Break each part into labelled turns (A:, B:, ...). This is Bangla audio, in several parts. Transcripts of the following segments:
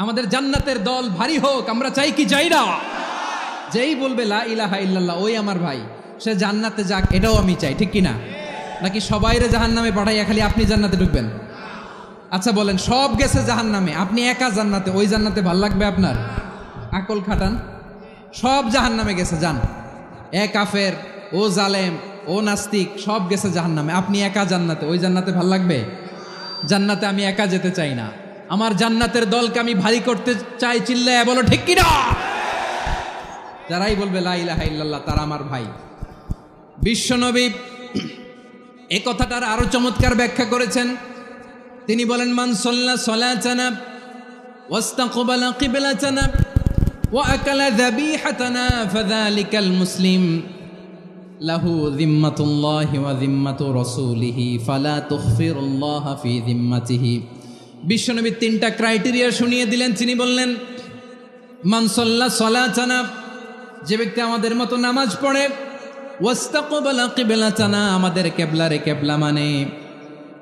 A: আমাদের জান্নাতের দল ভারী হোক, আমরা চাই কি চাই না? যেই বলবে লা ইলাহা ইল্লাল্লাহ ওই আমার ভাই, সে জান্নাতে যাক, এটাও আমি চাই, ঠিক কিনা? নাকি সবাইরে জাহান্নামে পাঠাইয়া খালি আপনি জান্নাতে ঢুকবেন? আচ্ছা বলেন, সব গেছে জাহান্নামে, আপনি একা জান্নাতে, ওই জান্নাতে ভাল লাগবে আপনার? আকল খাটান। সব জাহান্নামে গেছে, যান। এ কাফের, ও জালেম, ও নাস্তিক, সব গেছে জাহান্নামে, আপনি একা জান্নাতে, ওই জান্নাতে ভাল লাগবে? জান্নাতে আমি একা যেতে চাই না, আমার জান্নাতের দলকে আমি ভারী করতে চাই। চিল্লায় বলো ঠিক কিনা? যারাই বলবে লা ইলাহা ইল্লাল্লাহ তারা আমার ভাই। বিশ্বনবী এই কথাটার আরো চমৎকার ব্যাখ্যা করেছেন। তিনি বলেন, মান সাল্লা সালাতানা ওয়াস্তাকবালা কিবলাতানা ওয়া আকালা যাবিহাতানা ফাযালিকাল মুসলিম লাহু যিম্মাতুল্লাহি ওয়া যিম্মাতু রাসূলিহি ফালা তুখফিরুল্লাহ ফি যিম্মাতিহি। বিশ্বনবী তিনটা ক্রাইটেরিয়া শুনিয়ে দিলেন। তিনি বললেন, মান সাল্লা সালাতানা, যে ব্যক্তি আমাদের মতো নামাজ পড়ে, ওয়াস্তাকবালা কিবলাতানা, আমাদের কিবলারে কিবলা মানে,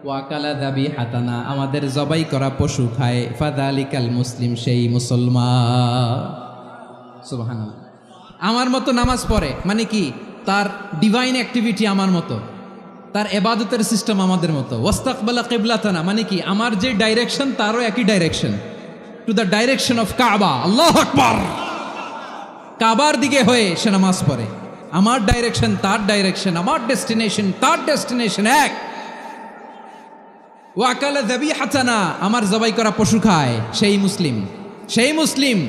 A: ওয়াকালা যাবিহাতানা, আমাদের জবাই করা পশু খায়, ফাযালিকাল মুসলিম, সেই মুসলমান। সুবহানাল্লাহ। আমার মতো নামাজ পড়ে মানে কি? তার ডিভাইন অ্যাক্টিভিটি আমার মতো, তার ইবাদতের সিস্টেম আমাদের মতো। ওয়াস্তাকবালা কিবলাতানা মানে কি? আমার যে ডাইরেকশন তারও একই direction, to the direction of কাবা। আল্লাহু আকবার। কাবার দিকে হয়ে সে নামাজ পড়ে, আমার ডাইরেকশন তার ডাইরেকশন, আমার ডেস্টিনেশন তার ডেস্টিনেশন এক। ওয়াকালা যাবিহাতানা, আমার জবাই করা পশু খায়, সেই মুসলিম, সেই মুসলিম।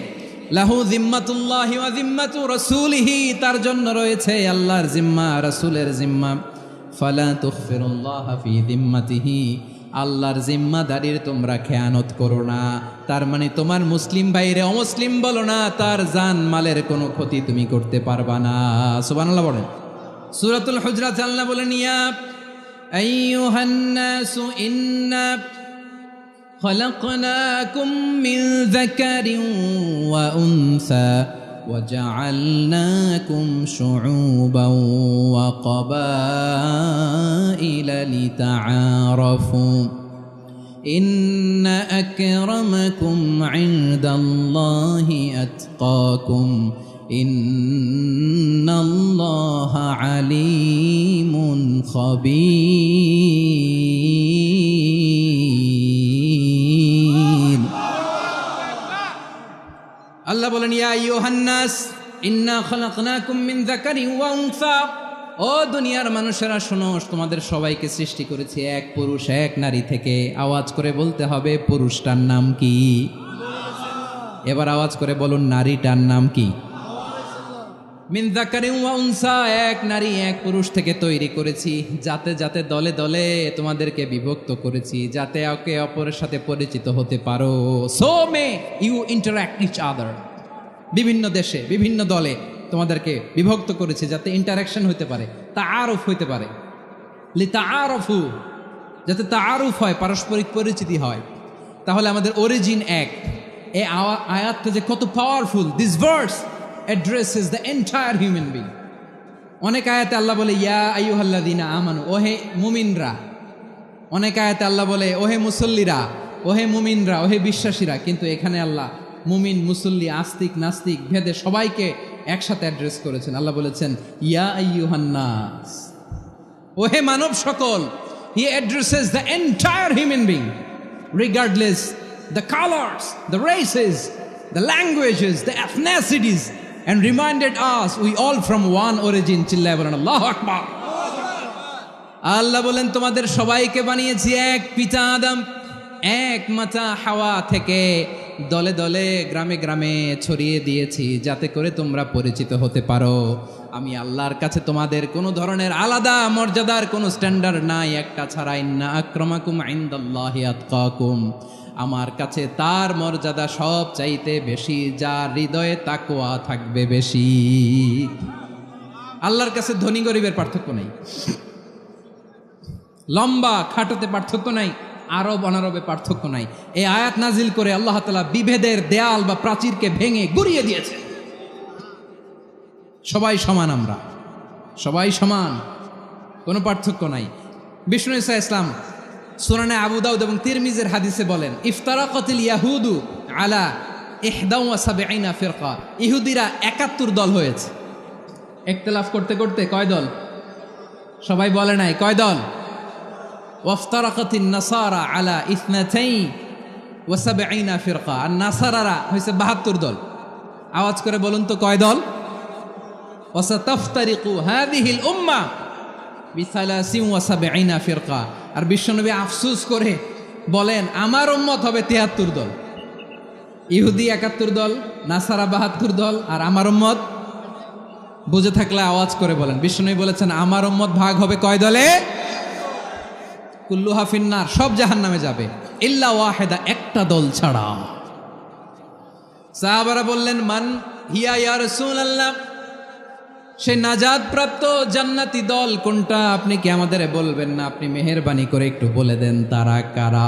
A: লাহু যিম্মাতুল্লাহি ওয়া যিম্মাতু রাসূলিহি, তার জন্য রয়েছে আল্লাহর জিম্মা, রাসূলের জিম্মা। ফালা তুখফিরুল্লাহ ফি যিম্মাতিহি, আল্লাহর জিম্মাদারির তোমরা খেয়ানত করো না। তার মানে তোমার মুসলিম ভাইরে অমুসলিম বলো না, তার জান মালের কোনো ক্ষতি তুমি করতে পারবা না। সুবহানাল্লাহ বলেন। সূরাতুল হুজরাত আল্লাহ বলেন, ইয়া আইয়ুহান নাসু ইন্না খলাকনাকুম মিন যাকারিন ওয়া উনসা وجعلناكم شعوبا وقبائل لتعارفوا إن أكرمكم عند الله أتقاكم إن الله عليم خبير। আল্লাহ বলেন, ইয়া আইয়ুহান নাস ইন্না খলাকনাকুম মিন যাকারিন ওয়া উনসা, ও দুনিয়ার মানুষেরা শোনো, তোমাদের সবাইকে সৃষ্টি করেছি এক পুরুষ এক নারী থেকে। আওয়াজ করে বলতে হবে, পুরুষটার নাম কি? এবার আওয়াজ করে বলুন, নারীটার নাম কি? মিন যাকারিন ওয়া উনসা, এক নারী এক পুরুষ থেকে তৈরি করেছি। যাতে যাতে দলে দলে তোমাদেরকে বিভক্ত করেছি, যাতে একে অপরের সাথে পরিচিত হতে পারো। So may you interact each other. বিভিন্ন দেশে বিভিন্ন দলে তোমাদেরকে বিভক্ত করেছি যাতে ইন্টারাকশন হতে পারে, তাআরুফ হতে পারে। লিতাআরফু, যাতে তাআরুফ হয়, পারস্পরিক পরিচিতি হয়। তাহলে আমাদের অরিজিন এক। এই আয়াতটা যে কত powerful! This verse addresses the entire human being. অনেক আয়াতে আল্লাহ বলে, ইয়া আইয়ুহাল্লাযীনা আমানু, ওহে মুমিনরা। অনেক আয়াতে আল্লাহ বলে, ওহে মুসল্লিরা, ওহে মুমিনরা, ওহে বিশ্বাসীরা। কিন্তু এখানে আল্লাহ মুমিন, মুসল্লি, আস্তিক, নাস্তিক ভেদে সবাইকে একসাথে অ্যাড্রেস করেছেন। আল্লাহ বলেছেন, ইয়া আইয়ুহান নাস, ওহে মানব সকল। He addresses the entire human being, regardless the colors, the races, the languages, the ethnicities, and reminded us we all from one origin. চিল্লায় বলেন আল্লাহু আকবার। আল্লাহ বলেন, তোমাদের সবাইকে বানিয়েছি এক পিতা আদম, এক মাতা হাওয়া থেকে। দলে দলে গ্রামে গ্রামে ছড়িয়ে দিয়েছি যাতে করে তোমরা পরিচিত হতে পারো। আমি আল্লাহর কাছে তোমাদের কোনো ধরনের আলাদা মর্যাদার কোনো স্ট্যান্ডার্ড নাই, একটা ছাড়া। ইন্না আক্রামাকুম ইনদাল্লাহি আতকাকুম, আমার কাছে তার মর্যাদা সব চাইতে বেশি, যার হৃদয়ে তাকওয়া থাকবে বেশি। আল্লাহর কাছে ধনী গরিবের পার্থক্য নাই, লম্বা খাটোতে পার্থক্য নাই, আরব অনারবে পার্থক্য নাই। এই আয়াত নাজিল করে আল্লাহ তাআলা বিভেদের দেয়াল বা প্রাচীরকে ভেঙে গুড়িয়ে দিয়েছে। সবাই সমান, আমরা সবাই সমান, কোনো পার্থক্য নাই। বিষ্ণু ঈসা ইসলাম সুনানে আবু দাউদ এবং তিরমিজির হাদিসে বলেন, ইফতারাকাতিল ইয়াহুদু আলা 71 ফিরকা, ইহুদিরা 71 দল হয়েছে। ইখতিলাফ করতে করতে কয় দল? সবাই বলে নাই কয় দল? ওয়াফতারাকাতিন নাসারা আলা 72 ফিরকা, আর নাসারারা হয়েছে 72 দল। আওয়াজ করে বলুন তো কয় দল? ওয়াসাতাফতারিকু হাযিহিল উম্মাহ বি73 ফিরকা। আর বিশ্বনবী আফসোস করে বলেন আমার উম্মত হবে 73 দল। ইহুদি 71 দল, নাসারা 72 দল, আর আমার উম্মত, বুঝে থাকলে আওয়াজ করে বলেন। বিশ্বনবী বলেছেন আমার উম্মত ভাগ হবে কয় দলে? কুল্লুহা ফিন্নার, সব জাহান্নামে যাবে, ইল্লা ওয়াহিদা, একটা দল ছাড়া। সাহাবারা বললেন মান হিয়া ইয়া রাসূলুল্লাহ, সেই নাজাত প্রাপ্ত জান্নাতি দল কোনটা? আপনি কি আমাদের বলবেন না? আপনি মেহেরবানি করে একটু বলে দেন তারা কারা।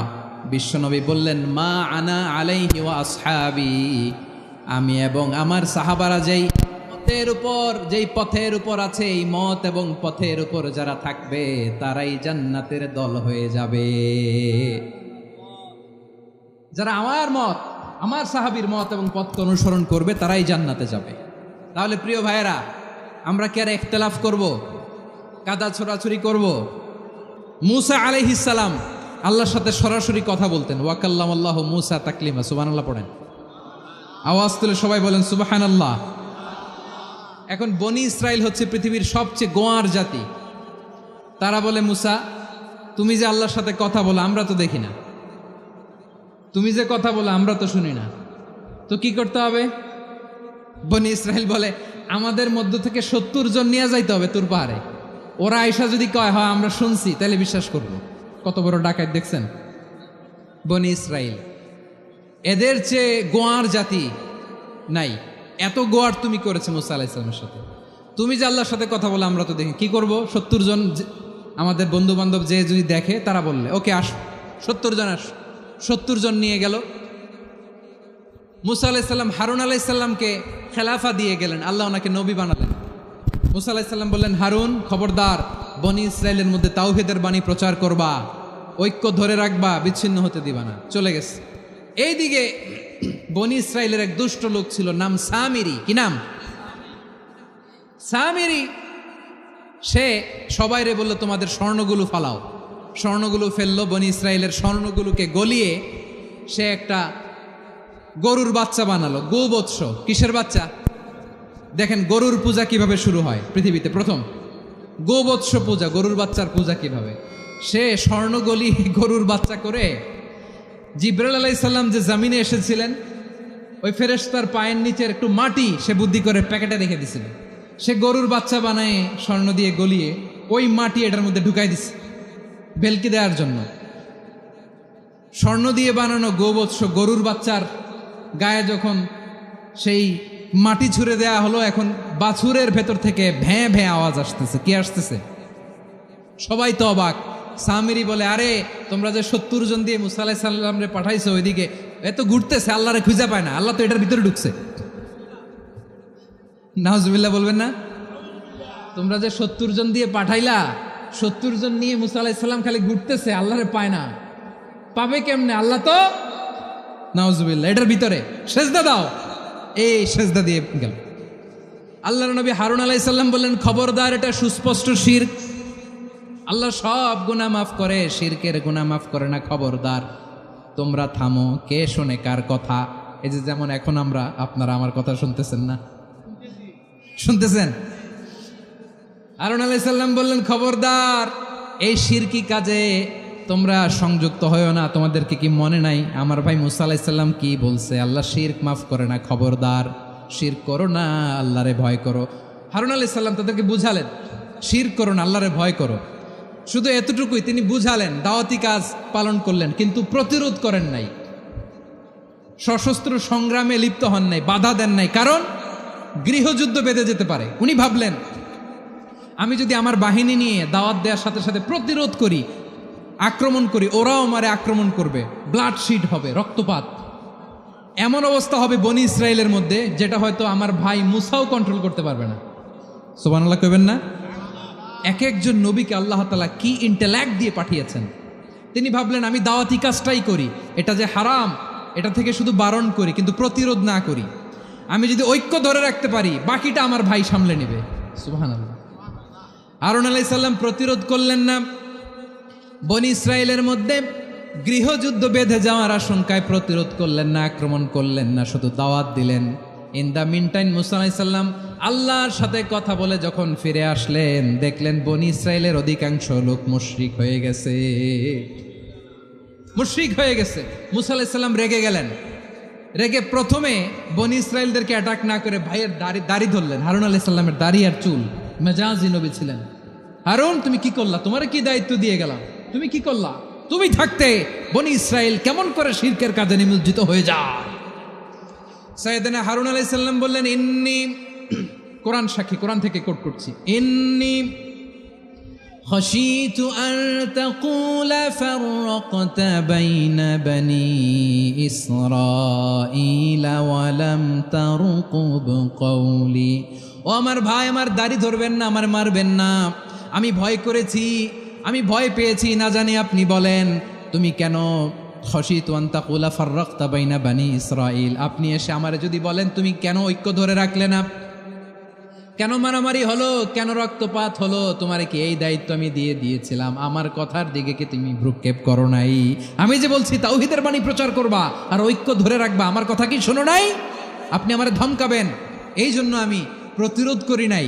A: বিশ্বনবী বললেন মা আনা আলাইহি ওয়া আসহাবি, আমি এবং আমার সাহাবারা যেই পথের উপর আছে, এই মত এবং পথের উপর যারা থাকবে তারাই জান্নাতের দল হয়ে যাবে। যারা আমার মত, আমার সাহাবীর মত এবং পথকে অনুসরণ করবে তারাই জান্নাতে যাবে। তাহলে প্রিয় ভাইয়েরা, আমরা কি আর ইখতিলাফ করব, কাদা ছোড়াছুরি করব? মূসা আলাইহিস সালাম আল্লাহর সাথে সরাসরি কথা বলতেন। ওয়া কাল্লামাল্লাহু মূসা তাকলিমা। সুবহানাল্লাহ পড়েন, আওয়াজ তুলে সবাই বলেন সুবহানাল্লাহ। এখন বনি ইসরাইল হচ্ছে পৃথিবীর সবচেয়ে গোয়ার জাতি। তারা বলে মূসা তুমি যে আল্লাহর সাথে কথা বলো আমরা তো দেখি না, তুমি যে কথা বলো আমরা তো শুনি না, তো কি করতে হবে? বনি ইসরাইল বলে আমাদের মধ্য থেকে 70 জন নিয়ে যাইতে হবে তুর পাহাড়ে। ওরা আয়েশা যদি কয় হয় আমরা শুনছি, তাহলে বিশ্বাস করব। কত বড় ডাকাত দেখছেন বনি ইসরাইল। এদের চেয়ে গোয়ার জাতি নাই। এত গোয়ার তুমি করেছে মুসা আলাইহিস সালামের সাথে। তুমি যে আল্লাহর সাথে কথা বলে আমরা তো দেখি, কি করব? 70 জন আমাদের বন্ধু বান্ধব যে যদি দেখে, তারা বললে ওকে আস, 70 জন আস। 70 জন নিয়ে গেল। মুসা আলাইহিস সালাম হারুন আলাইহিস সালামকে খেলাফা দিয়ে গেলেন, আল্লাহ ওনাকে নবী বানালেন। মুসা আলাইহিস সালাম বললেন হারুন খবরদার, বনি ইসরাইলের মধ্যে তাওহীদের বাণী প্রচার করবা, ঐক্য ধরে রাখবা, বিচ্ছিন্ন হতে দিবা না। চলে গেছে। এইদিকে বনি ইসরাইলের এক দুষ্ট লোক ছিল, নাম সামিরি। কি নাম? সামিরি। সে সবাইরে বলল তোমাদের স্বর্ণগুলো ফালাও। স্বর্ণগুলো ফেললো। বনি ইসরাইলের স্বর্ণগুলোকে গলিয়ে সে একটা গরুর বাচ্চা বানালো। গোবৎস। কিসের বাচ্চা? দেখেন গরুর পূজা কিভাবে শুরু হয় পৃথিবীতে প্রথম। গোবৎস পূজা, গরুর বাচ্চার পূজা কিভাবে। সে স্বর্ণ গলি গরুর বাচ্চা করে জিবরাইল আলাইহিস সালাম যে জমিনে এসেছিলেন, ওই ফেরেশতার পায়ের নিচের একটু মাটি সে বুদ্ধি করে প্যাকেটে রেখে দিছিল। সে গরুর বাচ্চা বানায় স্বর্ণ দিয়ে গলিয়ে ওই মাটি এটার মধ্যে ঢুকাই দিছে ভেলকি দেওয়ার জন্য। স্বর্ণ দিয়ে বানানো গোবৎস গরুর বাচ্চার গায়ে যখন সেই মাটি ছুঁড়ে দেয়া হলো, এখন বাছুরের ভেতর থেকে ভ্যাঁ ভ্যাঁ আওয়াজ আসতেছে। কি আসতেছে? সবাই তো অবাক। সামিরি বলে আরে তোমরা যে 70 জন দিয়ে মুসা আলাইহিস সালামরে পাঠাইছো, ওইদিকে এত ঘুরতেছে, আল্লাহরে খুঁজে পায় না, আল্লাহ তো এটার ভিতরে ঢুকছে। নাউজুবিল্লাহ বলবেন না? তোমরা যে 70 জন দিয়ে পাঠাইলা, 70 জন নিয়ে মুসা আলাইহিস সালাম খালি ঘুরতেছে, আল্লাহরে পায় না। পাবে কেমনে? আল্লাহ তো, নাউজুবিল্লাহ, এটার ভিতরে সেজদা দাও। এই সেজদা দিয়ে গেল। আল্লাহর নবী হারুন আলাইহিস সালাম বললেন খবরদার, এটা সুস্পষ্ট শিরক। আল্লাহ সব গুনাহ মাফ করে, শিরকের গুনাহ মাফ করে না। খবরদার, তোমরা থামো। কে শোনে কার কথা? এই যে যেমন এখন আপনারা আমার কথা শুনতেছেন না? শুনতেছেন? হারুন আলাইহিস সালাম বললেন খবরদার, এই শিরকি কাজে তোমরা সংযুক্ত হয়েও না। তোমাদেরকে কি মনে নাই আমার ভাই মুসা আলাইহিস সালাম কি বলছে? আল্লাহ শিরক মাফ করে না। খবরদার, শিরক করো না, আল্লাহরে ভয় করো। হারুন আলাইহিস সালাম তাদেরকে বুঝালেন শিরক করো না, আল্লাহরে ভয় করো। শুধু এতটুকুই তিনি বুঝালেন, দাওয়াতি কাজ পালন করলেন, কিন্তু প্রতিরোধ করেন নাই, সশস্ত্র সংগ্রামে লিপ্ত হন নাই, বাধা দেন নাই। কারণ গৃহযুদ্ধ বেঁধে যেতে পারে। উনি ভাবলেন আমি যদি আমার বাহিনী নিয়ে দাওয়াত দেওয়ার সাথে সাথে প্রতিরোধ করি, আক্রমণ করি, ওরাও আমারে আক্রমণ করবে, ব্লাডশিট হবে, রক্তপাত। এমন অবস্থা হবে বনি ইসরায়েলের মধ্যে যেটা হয়তো আমার ভাই মুসাও কন্ট্রোল করতে পারবে না। সুবহানাল্লাহ কইবেন না? এক একজন নবীকে আল্লাহ তাআলা কি ইন্টেলেক্ট দিয়ে পাঠিয়েছেন। তিনি ভাবলেন আমি দাওয়াতি কাজটাই করি, এটা যে হারাম এটা থেকে শুধু বারণ করি কিন্তু প্রতিরোধ না করি। আমি যদি ঐক্য ধরে রাখতে পারি বাকিটা আমার ভাই সামলে নেবে। সুবহানাল্লাহ। হারুন আলাইহিস সালাম প্রতিরোধ করলেন না, বনি ইসরায়েলের মধ্যে গৃহযুদ্ধ বেঁধে যাওয়ার আশঙ্কায় প্রতিরোধ করলেন না, আক্রমণ করলেন না, শুধু দাওয়াত দিলেন। ইন দ্য মিন টাইম মুসা আলাইহিস সালাম আল্লাহর সাথে কথা বলে যখন ফিরে আসলেন, দেখলেন বনি ইসরায়েলের অধিকাংশ লোক মুশরিক হয়ে গেছে, মুশরিক হয়ে গেছে। মুসা আলাইহিস সালাম রেগে গেলেন, রেগে প্রথমে বনি ইসরায়েলদেরকে অ্যাটাক না করে ভাইয়ের দাড়ি ধরলেন। হারুন আলাইহিস সালামের দাড়ি আর চুল, মেজাজি নবী ছিলেন। হারুন তুমি কি করলা? তোমার কি দায়িত্ব দিয়ে গেলাম, তুমি কি করলা? তুমি থাকতে বনি ইসরায়েল কেমন করে শিরকের কাজে নিমজ্জিত হয়ে যায়? সাইয়েদনা হারুন আলাইহিস সালাম বললেন, ইন্নী, কোরআন সাক্ষী, কোরআন থেকে কোট করছি, ইন্নী খাশীতু আন তাকুলা ফাররাকতা বাইনা বনি ইসরাঈলা ওয়া লাম তারকুব কওলি। ও আমার ভাই, আমার দাড়ি ধরবেন না, আমার মারবেন না। আমি ভয় করেছি, আমি ভয় পেয়েছি, না জানি আপনি বলেন তুমি কেন খাশীতু আন তাকুলা ফাররাকতা বাইনা বনি ইসরাঈল, আপনি এসে আমারে যদি বলেন তুমি কেন ঐক্য ধরে রাখলে না, কেন মারামারি হলো, কেন রক্তপাত হলো, তোমারে কি এই দায়িত্ব আমি দিয়ে দিয়েছিলাম? আমার কথার দিকে কি তুমি ভ্রুক্ষেপ করো নাই? আমি যে বলছি তাওহীদের বাণী প্রচার করবা আর ঐক্য ধরে রাখবা, আমার কথা কি শোনো নাই? আপনি আমারে ধমকাবেন, এই জন্য আমি প্রতিরোধ করি নাই,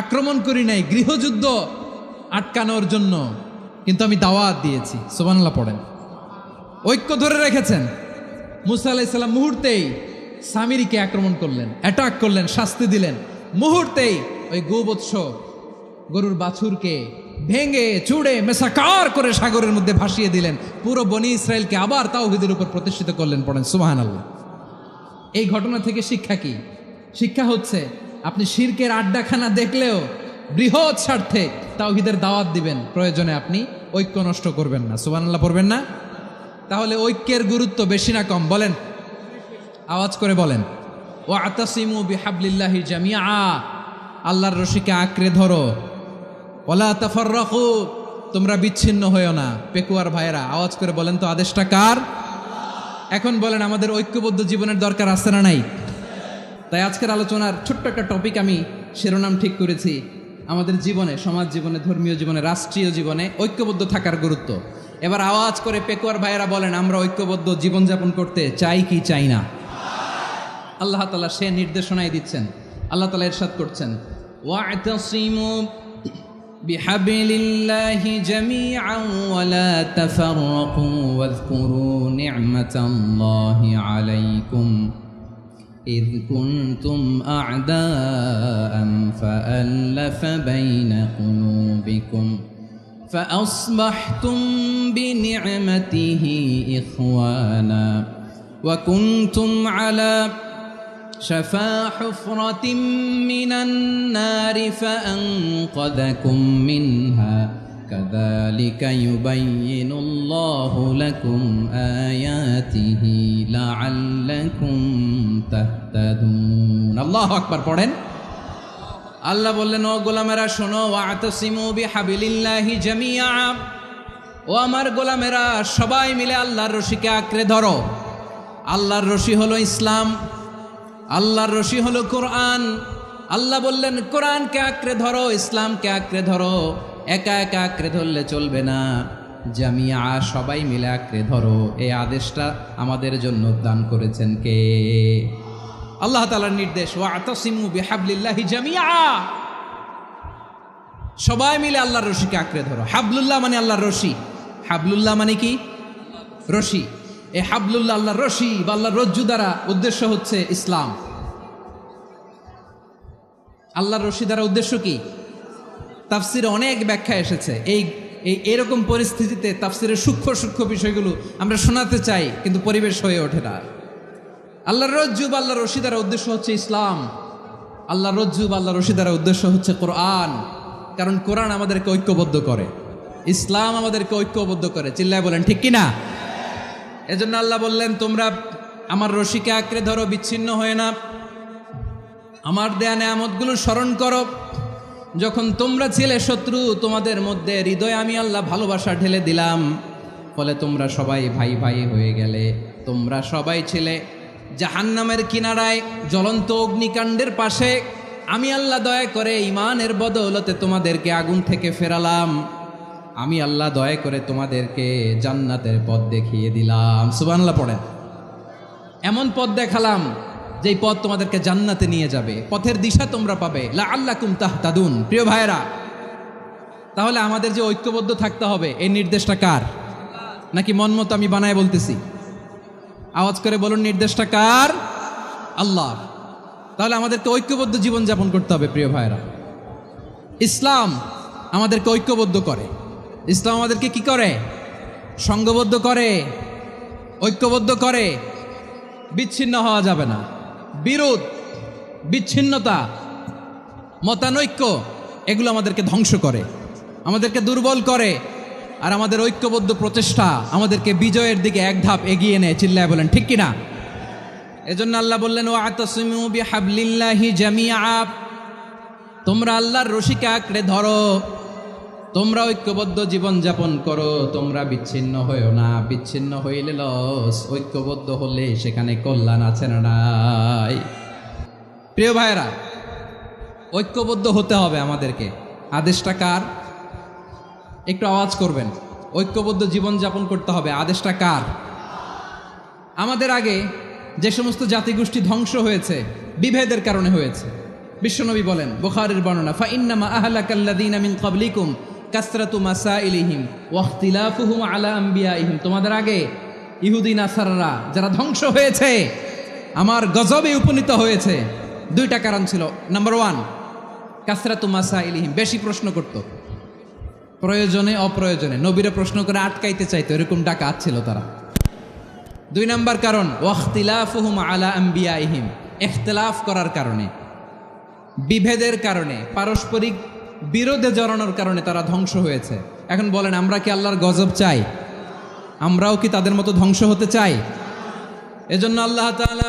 A: আক্রমণ করি নাই, গৃহযুদ্ধ আটকানোর জন্য কিন্তু আমি দাওয়াত দিয়েছি। সুবহানাল্লাহ পড়েন। ঐক্য ধরে রেখেছেন। মুসা আলাইহিস সালাম মুহূর্তেই সামিরীকে আক্রমণ করলেন, অ্যাটাক করলেন, শাস্তি দিলেন। মুহূর্তেই ওই গোবৎস গরুর বাছুরকে ভেঙে চুড়ে মেসাকার করে সাগরের মধ্যে ভাসিয়ে দিলেন। পুরো বনি ইসরায়েলকে আবার তাওহীদের উপর প্রতিষ্ঠিত করলেন। পড়েন সুবহানাল্লাহ। এই ঘটনা থেকে শিক্ষা কি? শিক্ষা হচ্ছে আপনি শিরকের আড্ডাখানা দেখলেও বৃহৎ স্বার্থে তাওহীদের দাওয়াত দিবেন, প্রয়োজনে আপনি ঐক্য নষ্ট করবেন না। সুবহানাল্লাহ পড়বেন না? তাহলে ঐক্যের গুরুত্ব বেশি না কম? বলেন, আওয়াজ করে বলেন। ওয়াতাসিমু বিহাবলিল্লাহি জামিআ, আল্লাহর রশিকে আঁকড়ে ধরো। ওয়ালা তাফাররাকু, তোমরা বিচ্ছিন্ন হয়েও না। পেকুয়ার ভাইয়েরা আওয়াজ করে বলেন তো, আদেশটা কার? এখন বলেন আমাদের ঐক্যবদ্ধ জীবনের দরকার আছে না নাই? তাই আজকের আলোচনার ছোট্ট একটা টপিক আমি শিরোনাম ঠিক করেছি, আমাদের জীবনে, সমাজ জীবনে, ধর্মীয় জীবনে, রাষ্ট্রীয় জীবনে ঐক্যবদ্ধ থাকার গুরুত্ব। এবার আওয়াজ করে পেকুয়ার ভাইয়েরা বলেন, আমরা ঐক্যবদ্ধ জীবনযাপন করতে চাই কি চাই না? আল্লাহ তাআলা সে নির্দেশনাই দিচ্ছেন। আল্লাহ তাআলা ইরশাদ করছেন, ওয়া'তাসিমু বিহাবলিল্লাহি জামিআন ওয়া লা তাফাররাকু ওয়াযকুরু নি'মাতাল্লাহি আলাইকুম إذ كنتم أعداء فألف بين قلوبكم فأصبحتم بنعمته إخوانا وكنتم على شفا حفرة من النار فأنقذكم منها كذلك يبين الله لكم آياته لعلكم تهتدون الله أكبر পড়েন। আল্লাহ বললেন, ও গোলামেরা শোনো, ওয়াতাসিমু বিহাবলিল্লাহি জামিআ, ও আমার গোলামেরা সবাই মিলে আল্লাহর রশিকে আঁকড়ে ধরো। আল্লাহর রশি হলো ইসলাম, আল্লাহর রশি হলো কোরআন। আল্লাহ বললেন কোরআনকে আঁকড়ে ধরো, ইসলামকে আঁকড়ে ধরো। একা একা আঁকড়ে ধরলে চলবে না, জামিয়া, সবাই মিলে আঁকড়ে ধরো। এই আদেশটা আমাদের জন্য দান করেছেন কে? আল্লাহ তাআলার নির্দেশ, ওয়াতাসিমু বিহাবলিল্লাহি জামিআ, সবাই মিলে আল্লাহর রশিকে আঁকড়ে ধরো। হাবলুল্লাহ মানে আল্লাহর রশি। হাবলুল্লাহ মানে কি? রশি। এই হাবলুল্লাহ আল্লাহর রশি বা আল্লাহর রজ্জু দ্বারা উদ্দেশ্য হচ্ছে ইসলাম। আল্লাহর রশি দ্বারা উদ্দেশ্য কি? তাফসিরে অনেক ব্যাখ্যা এসেছে। এরকম পরিস্থিতিতে তাফসিরের সূক্ষ্ম সূক্ষ্ম বিষয়গুলো আমরা শোনাতে চাই, কিন্তু পরিবেশ হয়ে ওঠে না। আল্লাহর রজ্জু বা আল্লাহর রশি দ্বারা উদ্দেশ্য হচ্ছে ইসলাম। আল্লাহর রজ্জু বা আল্লাহর রশি দ্বারা উদ্দেশ্য হচ্ছে কোরআন, কারণ কোরআন আমাদেরকে ঐক্যবদ্ধ করে, ইসলাম আমাদেরকে ঐক্যবদ্ধ করে। চিল্লায় বলেন ঠিক কিনা? এজন্য আল্লাহ বললেন, তোমরা আমার রশিকে আঁকড়ে ধরো, বিচ্ছিন্ন হয়ে না। আমার দেয়া নেয়ামতগুলো স্মরণ করো। যখন তোমরা ছিলে শত্রু, তোমাদের মধ্যে হৃদয়ে আমি আল্লাহ ভালোবাসা ঢেলে দিলাম, ফলে তোমরা সবাই ভাই ভাই হয়ে গেলে। তোমরা সবাই ছিলে জাহান্নামের কিনারায় জ্বলন্ত অগ্নিকাণ্ডের পাশে। আমি আল্লাহ দয়া করে ঈমানের বদৌলতে তোমাদেরকে আগুন থেকে ফেরালাম। আমি আল্লাহ দয়া করে তোমাদেরকে জান্নাতের পথ দেখিয়ে দিলাম। সুবহানাল্লাহ পড়েন। এমন পথ দেখালাম যেই পথ তোমাদেরকে জান্নাতে নিয়ে যাবে, পথের দিশা তোমরা পাবে। লাআল্লাকুম তাহতাদুন। প্রিয় ভাইয়েরা, তাহলে আমাদের যে ঐক্যবদ্ধ থাকতে হবে, এই নির্দেশটা কার? নাকি মন মতো আমি বানায় বলতেছি? আওয়াজ করে বলুন, নির্দেশটা কার? আল্লাহ। তাহলে আমাদেরকে ঐক্যবদ্ধ জীবন যাপন করতে হবে। প্রিয় ভাইয়েরা, ইসলাম আমাদেরকে ঐক্যবদ্ধ করে। ইসলাম আমাদেরকে কি করে? সংঘবদ্ধ করে, ঐক্যবদ্ধ করে। বিচ্ছিন্ন হওয়া যাবে না। বিরোধ, বিচ্ছিন্নতা, মতানৈক্য এগুলো আমাদেরকে ধ্বংস করে, আমাদেরকে দুর্বল করে। আর আমাদের ঐক্যবদ্ধ প্রচেষ্টা আমাদেরকে বিজয়ের দিকে এক ধাপ এগিয়ে নেয়। চিল্লায় বলেন ঠিক কিনা? এজন্য আল্লাহ বললেন, ওয়াতাসিমু বিহাবলিল্লাহি জামিআ। তোমরা আল্লাহর রশিকে আঁকড়ে ধরো, তোমরা ঐক্যবদ্ধ জীবন যাপন করো, তোমরা বিচ্ছিন্ন হইও না। বিচ্ছিন্ন হইলে লস, ঐক্যবদ্ধ হলে সেখানে কল্যাণ আছে না নাই? প্রিয় ভাইয়েরা, ঐক্যবদ্ধ হতে হবে আমাদেরকে। আদেশটা কার? একটু আওয়াজ করবেন। ঐক্যবদ্ধ জীবন যাপন করতে হবে, আদেশটা কার? আমাদের আগে যে সমস্ত জাতিগোষ্ঠী ধ্বংস হয়েছে বিভেদের কারণে হয়েছে। বিশ্বনবী বলেন, বুখারীর বর্ণনা, ফাইন্নামা আহলাকাল্লাযীনা মিন ক্বাবলিকুম কাসরাতু মাসাইলিহিম ওয়া ইখতিলাফুহুম আলা আম্বিয়াইহিম। তোমাদের আগে ইহুদি নাসারারা যারা ধ্বংস হয়েছে, আমার গজবে উপনীত হয়েছে, দুইটা কারণ ছিল। নাম্বার 1, কাসরাতু মাসাইলিহিম, বেশি প্রশ্ন করত, প্রয়োজনে অপ্রয়োজনে নবীরে প্রশ্ন করে আটকাইতে চাইতো, এরকম ডাকাত ছিল তারা। 2 নাম্বার কারণ, ওয়া ইখতিলাফুহুম আলা আম্বিয়াইহিম, ইখতিলাফ করার কারণে, বিভেদের কারণে, পারস্পরিক বিরোধে জড়ানোর কারণে তারা ধ্বংস হয়েছে। এখন বলেন, আমরা কি আল্লাহর গজব চাই? আমরাও কি তাদের মতো ধ্বংস হতে চাই? এজন্য আল্লাহ তাআলা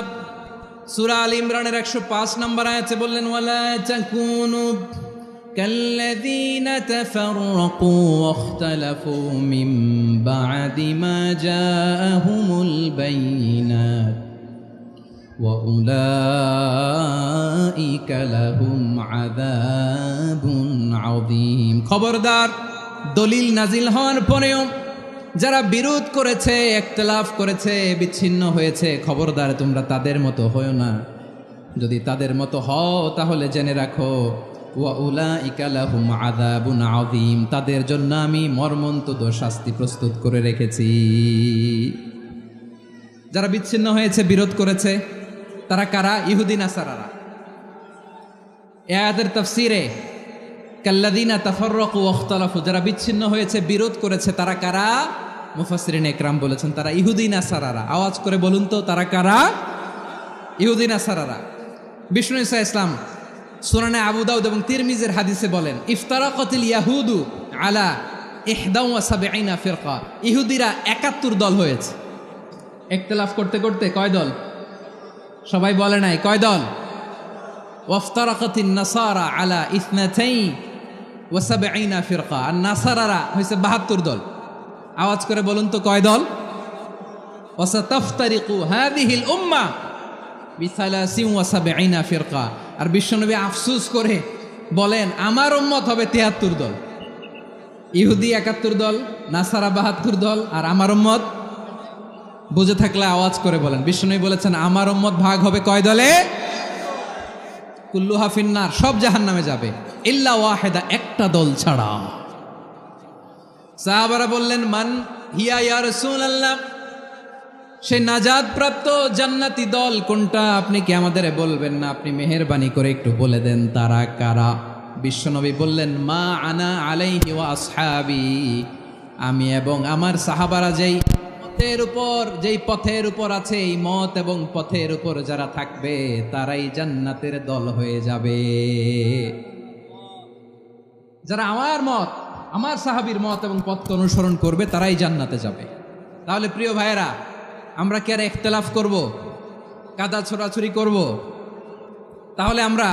A: সূরা আল ইমরানের 105 নম্বর আয়াতে বললেন, ওয়ালা তাকুনু কাল্লাযীনা তাফাররাকু ওয়াখতালাফু মিন বা'দি মা জাআহুমুল বাইয়িনাত ওয়া উলাইকা লাহুম আযাবুন আযীম। খবরদার, দলিল নাজিল হওয়ার পরেও যারা বিরোধ করেছে, ইখতিলাফ করেছে, বিচ্ছিন্ন হয়েছে, খবরদার তোমরা তাদের মতো হও না। যদি তাদের মতো হও তাহলে জেনে রাখো, ওয়া উলাইকা লাহুম আযাবুন আযীম, তাদের জন্য আমি মর্মন্তুদ শাস্তি প্রস্তুত করে রেখেছি। যারা বিচ্ছিন্ন হয়েছে, বিরোধ করেছে, তারা কারা? ইহুদি নাসারারা। এই আয়াতের তাফসীরে কাল্লাযীনা তাফাররাকু ওয়াখতালাফু, যারা বিচ্ছিন্ন হয়েছে, বিরোধ করেছে, তারা কারা? মুফাসসিরিন ইকরাম বলেছেন তারা ইহুদি নাসারারা। আওয়াজ করে বলুন তো, তারা কারা? ইহুদি নাসারারা। বিষ্ণু ঈসা ইসলাম সুনানে আবু দাউদ এবং তিরমিজির হাদিসে বলেন, ইফতারাকাতিল ইয়াহুদু আলা 71 ফিরকা। ইহুদিরা 71 দল হয়েছে। ইখতিলাফ করতে করতে কয় দল? সবাই বলে নাই, কয় দল? ওয়াফতারাকাতিন নাসারা আলা 72 ফিরকা। আর নাসারারা হয়েছে 72 দল। আওয়াজ করে বলুন তো, কয় দল? ওয়াসাতাফতারিকু হাযিহিল উম্মাহ বি73 ফিরকা। আর বিশ্বনবী আফসোস করে বলেন, আমার উম্মত হবে 73 দল। ইহুদি 71 দল, নাসারা 72 দল, আর আমার উম্মত, বুঝে থাকলে আওয়াজ করে বলেন। বিশ্বনবী বলেছেন, আমার উম্মত ভাগ হবে কয় দলে? কুল্লুহা ফিন্নার, সব জাহান্নামে যাবে, ইল্লা ওয়াহিদা, একটা দল ছাড়া। সাহাবারা বললেন, মান হিয়া ইয়া রাসূলুল্লাহ, সে নাজাত প্রাপ্ত জান্নাতি দল কোনটা? আপনি কি আমাদের বলবেন না? আপনি মেহেরবানি করে একটু বলে দেন তারা কারা। বিশ্বনবী বললেন, মা আনা আলাইহি ওয়া আসহাবি, আমি এবং আমার সাহাবারা যেই পথের উপর আছে, এই মত এবং পথের উপর যারা থাকবে তারাই জান্নাতের দল হয়ে যাবে। যারা আমার মত, আমার সাহাবীর মত এবং পথকে অনুসরণ করবে তারাই জান্নাতে যাবে। তাহলে প্রিয় ভাইয়েরা, আমরা কি আর ইখতিলাফ করব, কাদা ছোড়াছুরি করব? তাহলে আমরা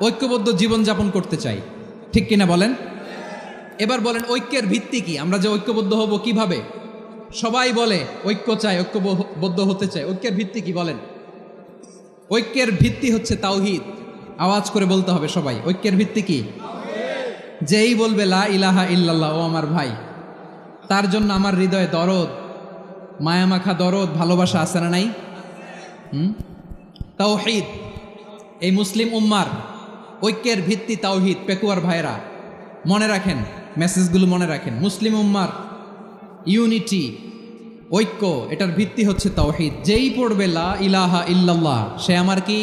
A: ঐক্যবদ্ধ জীবনযাপন করতে চাই, ঠিক কিনা বলেন? এবার বলেন, ঐক্যের ভিত্তি কি? আমরা যে ঐক্যবদ্ধ হব কিভাবে? সবাই বলে ঐক্য চায়, ঐক্যবদ্ধ হতে চায়। ঐক্যের ভিত্তি কি বলেন? ঐক্যের ভিত্তি হচ্ছে তাওহীদ। আওয়াজ করে বলতে হবে সবাই, ঐক্যের ভিত্তি কি? যেই বলবে লা ইলাহা ইল্লাল্লাহ, ও আমার ভাই, তার জন্য আমার হৃদয়ে দরদ, মায়ামাখা দরদ, ভালোবাসা আছে না নাই? তাওহীদ। এই মুসলিম উম্মার ঐক্যের ভিত্তি তাওহীদ। পেকুয়ার ভাইরা মনে রাখেন, মেসেজগুলো মনে রাখেন। মুসলিম উম্মার ইউনিটি, ঐক্য, এটার ভিত্তি হচ্ছে তাওহীদ। যেই পড়বে লা ইলাহা ইল্লাল্লাহ, সে আমার কি?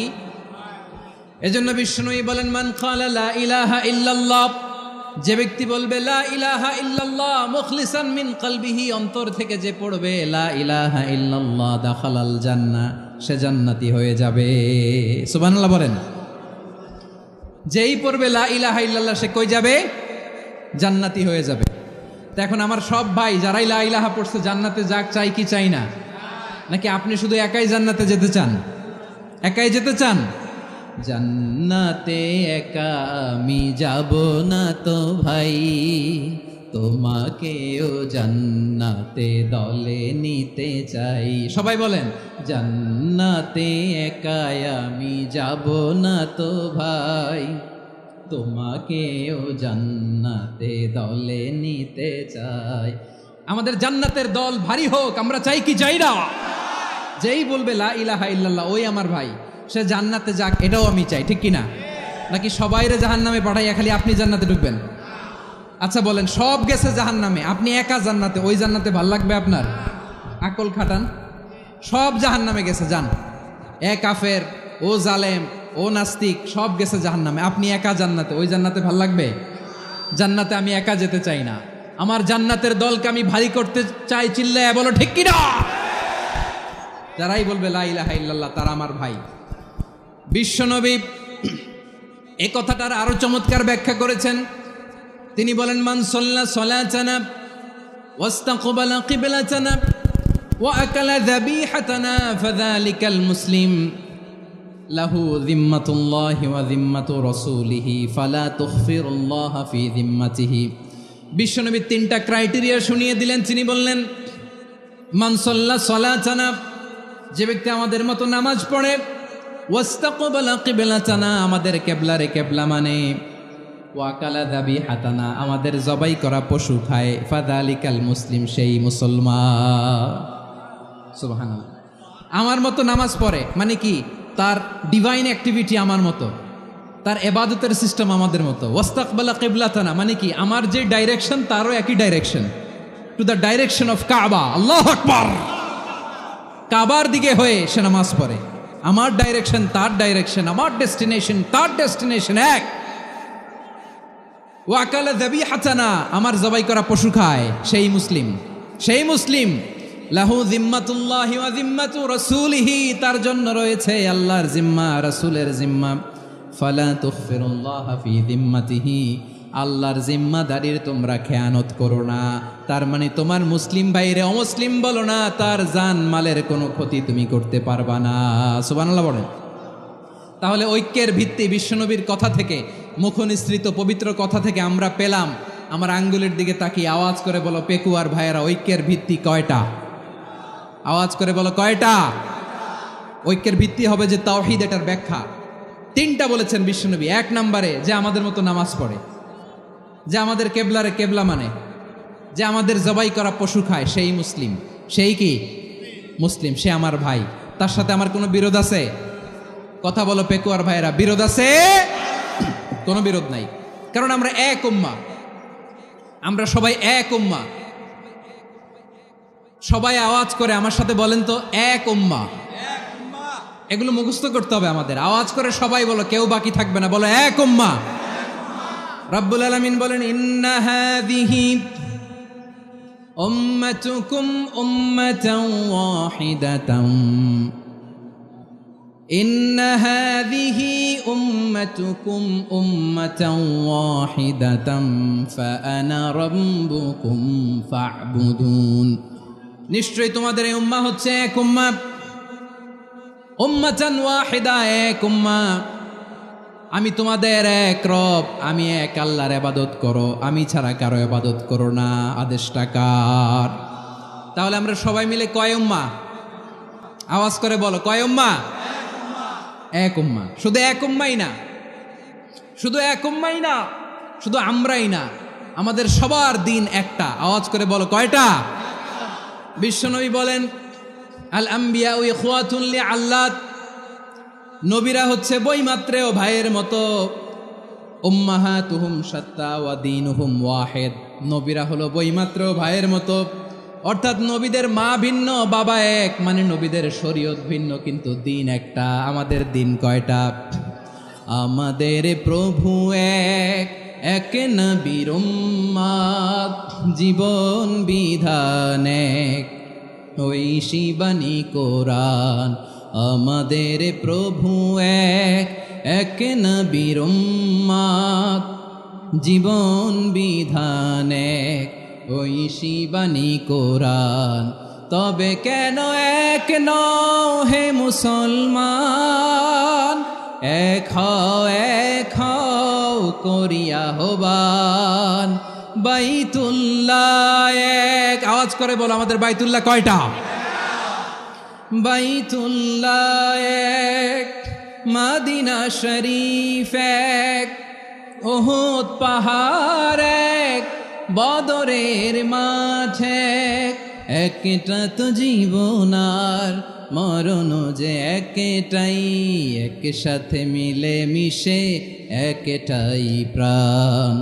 A: এজন্য বিষ্ণুই বলেন, মান ক্বালা লা ইলাহা ইল্লাল্লাহ, যে ব্যক্তি বলবে লা ইলাহা ইল্লাল্লাহ মুখলিসান মিন কলবিহি, অন্তর থেকে যে পড়বে লা ইলাহা ইল্লাল্লাহ, দাখালাল জান্নাহ, সে জান্নাতি হয়ে যাবে। সুবহানাল্লাহ বলেন। যেই পড়বে লা ইলাহা ইল্লাল্লাহ, সে কই যাবে? জান্নাতি হয়ে যাবে। তো এখন আমার সব ভাই যারাই লা ইলাহা পড়ছে জান্নাতে যাক, চাই কি চাই না? নাকি আপনি শুধু একাই জান্নাতে যেতে চান? একাই যেতে চান? জান্নাতে একা আমি যাব না তো ভাই, তোমাকেও জান্নাতে দলে নিতে চাই। সবাই বলেন, জান্নাতে একা আমি যাব না তো ভাই, তোমাকেও জান্নাতে দলে নিতে চাই। আমাদের জান্নাতের দল ভারী হোক, আমরা চাই কি চাই না? যেই বলবে লা ইলাহা ইল্লাল্লাহ, ওই আমার ভাই, সে জান্নাতে যাক, এটাও আমি চাই, ঠিক কিনা? নাকি সবাইরে জাহান্নামে পাঠাইয়া খালি আপনি জান্নাতে ঢুকবেন? আচ্ছা বলেন, সব গেছে জাহান্নামে, আপনি একা জান্নাতে, ওই জান্নাতে ভাল লাগবে আপনার? আকল খাটান। সব জাহান্নামে গেছে, যান। এ কাফের, ও জালেম, ও নাস্তিক, সব গেছে জাহান্নামে, আপনি একা জান্নাতে, ওই জান্নাতে ভাল লাগবে? জান্নাতে আমি একা যেতে চাই না, আমার জান্নাতের দলকে আমি ভারী করতে চাই। চিল্লায় বলো ঠিক কিনা? যারাই বলবে লা ইলাহা ইল্লাল্লাহ, তারা আমার ভাই। বিশ্বনবী এই কথাটার আরো চমৎকার ব্যাখ্যা করেছেন। তিনি বলেন, মান সাল্লা সালাতানা ওয়াস্তাকবালা কিবলাতানা ওয়া আকালা যাবিহাতানা ফাযালিকাল মুসলিম লাহু যিম্মাতুল্লাহি ওয়া যিম্মাতু রাসূলিহি ফালা তুখফিরুল্লাহ ফি যিম্মাতিহি। বিশ্বনবী তিনটা ক্রাইটেরিয়া শুনিয়ে দিলেন। তিনি বললেন, মান সাল্লা সালাতানা, যে ব্যক্তি আমাদের মতো নামাজ পড়ে, ওয়াস্তাকবালা কিবলাতানা, আমাদের কিবলারে কিবলা মানে, ওয়াকালা যাবিহাতানা, আমাদের জবাই করা পশু খায়, ফাযালিকাল মুসলিম, সেই মুসলমান। সুবহানাল্লাহ। আমার মতো নামাজ পড়ে মানে কি? তার ডিভাইন অ্যাক্টিভিটি আমার মতো, তার ইবাদতের সিস্টেম আমাদের মতো। ওয়াস্তাকবালা কিবলাতানা মানে কি? আমার যে ডাইরেকশন তারও একই direction, to the direction of কাবা। আল্লাহু আকবার। কাবার দিকে হয়ে সে নামাজ পড়ে। আমার ডাইরেকশন তার ডাইরেকশন, আমার ডেস্টিনেশন তার ডেস্টিনেশন এক। ওয়াকালা যাবিহাতানা, আমার জবাই করা পশু খায়, সেই মুসলিম। সেই মুসলিম। লাহু যিম্মাতুল্লাহি ওয়া যিম্মাতু রাসূলিহি, তার জন্য রয়েছে আল্লাহর জিম্মা, রাসূলের জিম্মা। ফালা তুখফিরুল্লাহ ফি যিম্মাতিহি, আল্লাহর জিম্মাদারির তোমরা খেয়ানত করো না। তার মানে তোমার মুসলিম ভাইরে অমুসলিম বলো না, তার জান মালের কোনো ক্ষতি তুমি করতে পারবা না। সুবহানাল্লাহ বলেন। তাহলে ঐক্যের ভিত্তি বিশ্বনবীর কথা থেকে, মুখনিসৃত পবিত্র কথা থেকে আমরা পেলাম। আমার আঙ্গুলের দিকে তাকিয়ে আওয়াজ করে বলো পেকুয়ার ভাইয়েরা, ঐক্যের ভিত্তি কয়টা? আওয়াজ করে বলো কয়টা? ঐক্যের ভিত্তি হবে যে তাওহীদ, এটার ব্যাখ্যা তিনটা বলেছেন বিশ্বনবী। এক নম্বরে, যে আমাদের মতো নামাজ পড়ে, যে আমাদের কেবলারে কেবলা মানে, যে আমাদের জবাই করা পশু খায়, সেই মুসলিম। সেই কি? মুসলিম। সে আমার ভাই। তার সাথে আমার কোনো বিরোধ আছে? কথা বলো পেকুয়ার ভাইয়েরা, বিরোধ আছে? কোনো বিরোধ নাই, কারণ আমরা এক উম্মাহ, আমরা সবাই এক উম্মাহ। সবাই আওয়াজ করে আমার সাথে বলেন তো, এক উম্মাহ। এগুলো মুখস্থ করতে হবে আমাদের। আওয়াজ করে সবাই বলো, কেউ বাকি থাকবে না, বলো এক উম্মাহ। রব্বুল আলামিন বলেন, ইন্না হাযিহি উম্মাতুকুম উম্মাতান ওয়াহিদাতান, ইন্না হাযিহি উম্মাতুকুম উম্মাতান ওয়াহিদাতান ফাআনা রাব্বুকুম ফা'বুদুন। নিশ্চয়ই তোমাদের এই উম্মাহ হচ্ছে এক উম্মাহ। উম্মাতান ওয়াহিদা, এক উম্মাহ। আমি তোমাদের এক রব, আমি এক আল্লাহর ইবাদত করো, আমি ছাড়া কারো ইবাদত করো না। আদেশটা কার? তাহলে আমরা সবাই মিলে কয় উম্মাহ? আওয়াজ করে বলো, কয় উম্মাহ? এক উম্মাহ। শুধু এক উম্মাই না, শুধু এক উম্মাই না, শুধু আমরাই না, আমাদের সবার দিন একটা। আওয়াজ করে বলো, কয়টা? বিশ্বনবী বলেন, আল আম্বিয়া ইখওয়াতুন লিআল্লাত, নবীরা হচ্ছে বইমাত্রেও ভাইয়ের মতো। উম্মাহাতুহুম শাত্তা ওয়া দীনুহুম ওয়াহিদ, নবীরা হলো বইমাত্রেও ভাইয়ের মতো। অর্থাৎ নবীদের মা ভিন্ন, বাবা এক, মানে নবীদের শরীয়ত ভিন্ন, কিন্তু দিন একটা। আমাদের দিন কয়টা? আমাদের প্রভু এক, এক নবীর উম্মত, জীবন বিধান এক, ঐশী বাণী কোরআন। আমাদের প্রভু এক, এক নবীর উম্মত, জীবন বিধান এক, ঐশী বাণী কোরআন। তবে কেন এক নও হে মুসলমান? এক হও করিয়া হবান, বাইতুল্লাহ এক। আওয়াজ করে বলো, আমাদের বাইতুল্লাহ কয়টা? বাইতুল্লাহ এক, মদিনা শরীফ এক, উহুদ পাহাড় এক, বদরের মাঠ এক। একটা তো জীবন আর মরণ যে একটাই, একসাথে মিলে মিশে একটাই প্রাণ।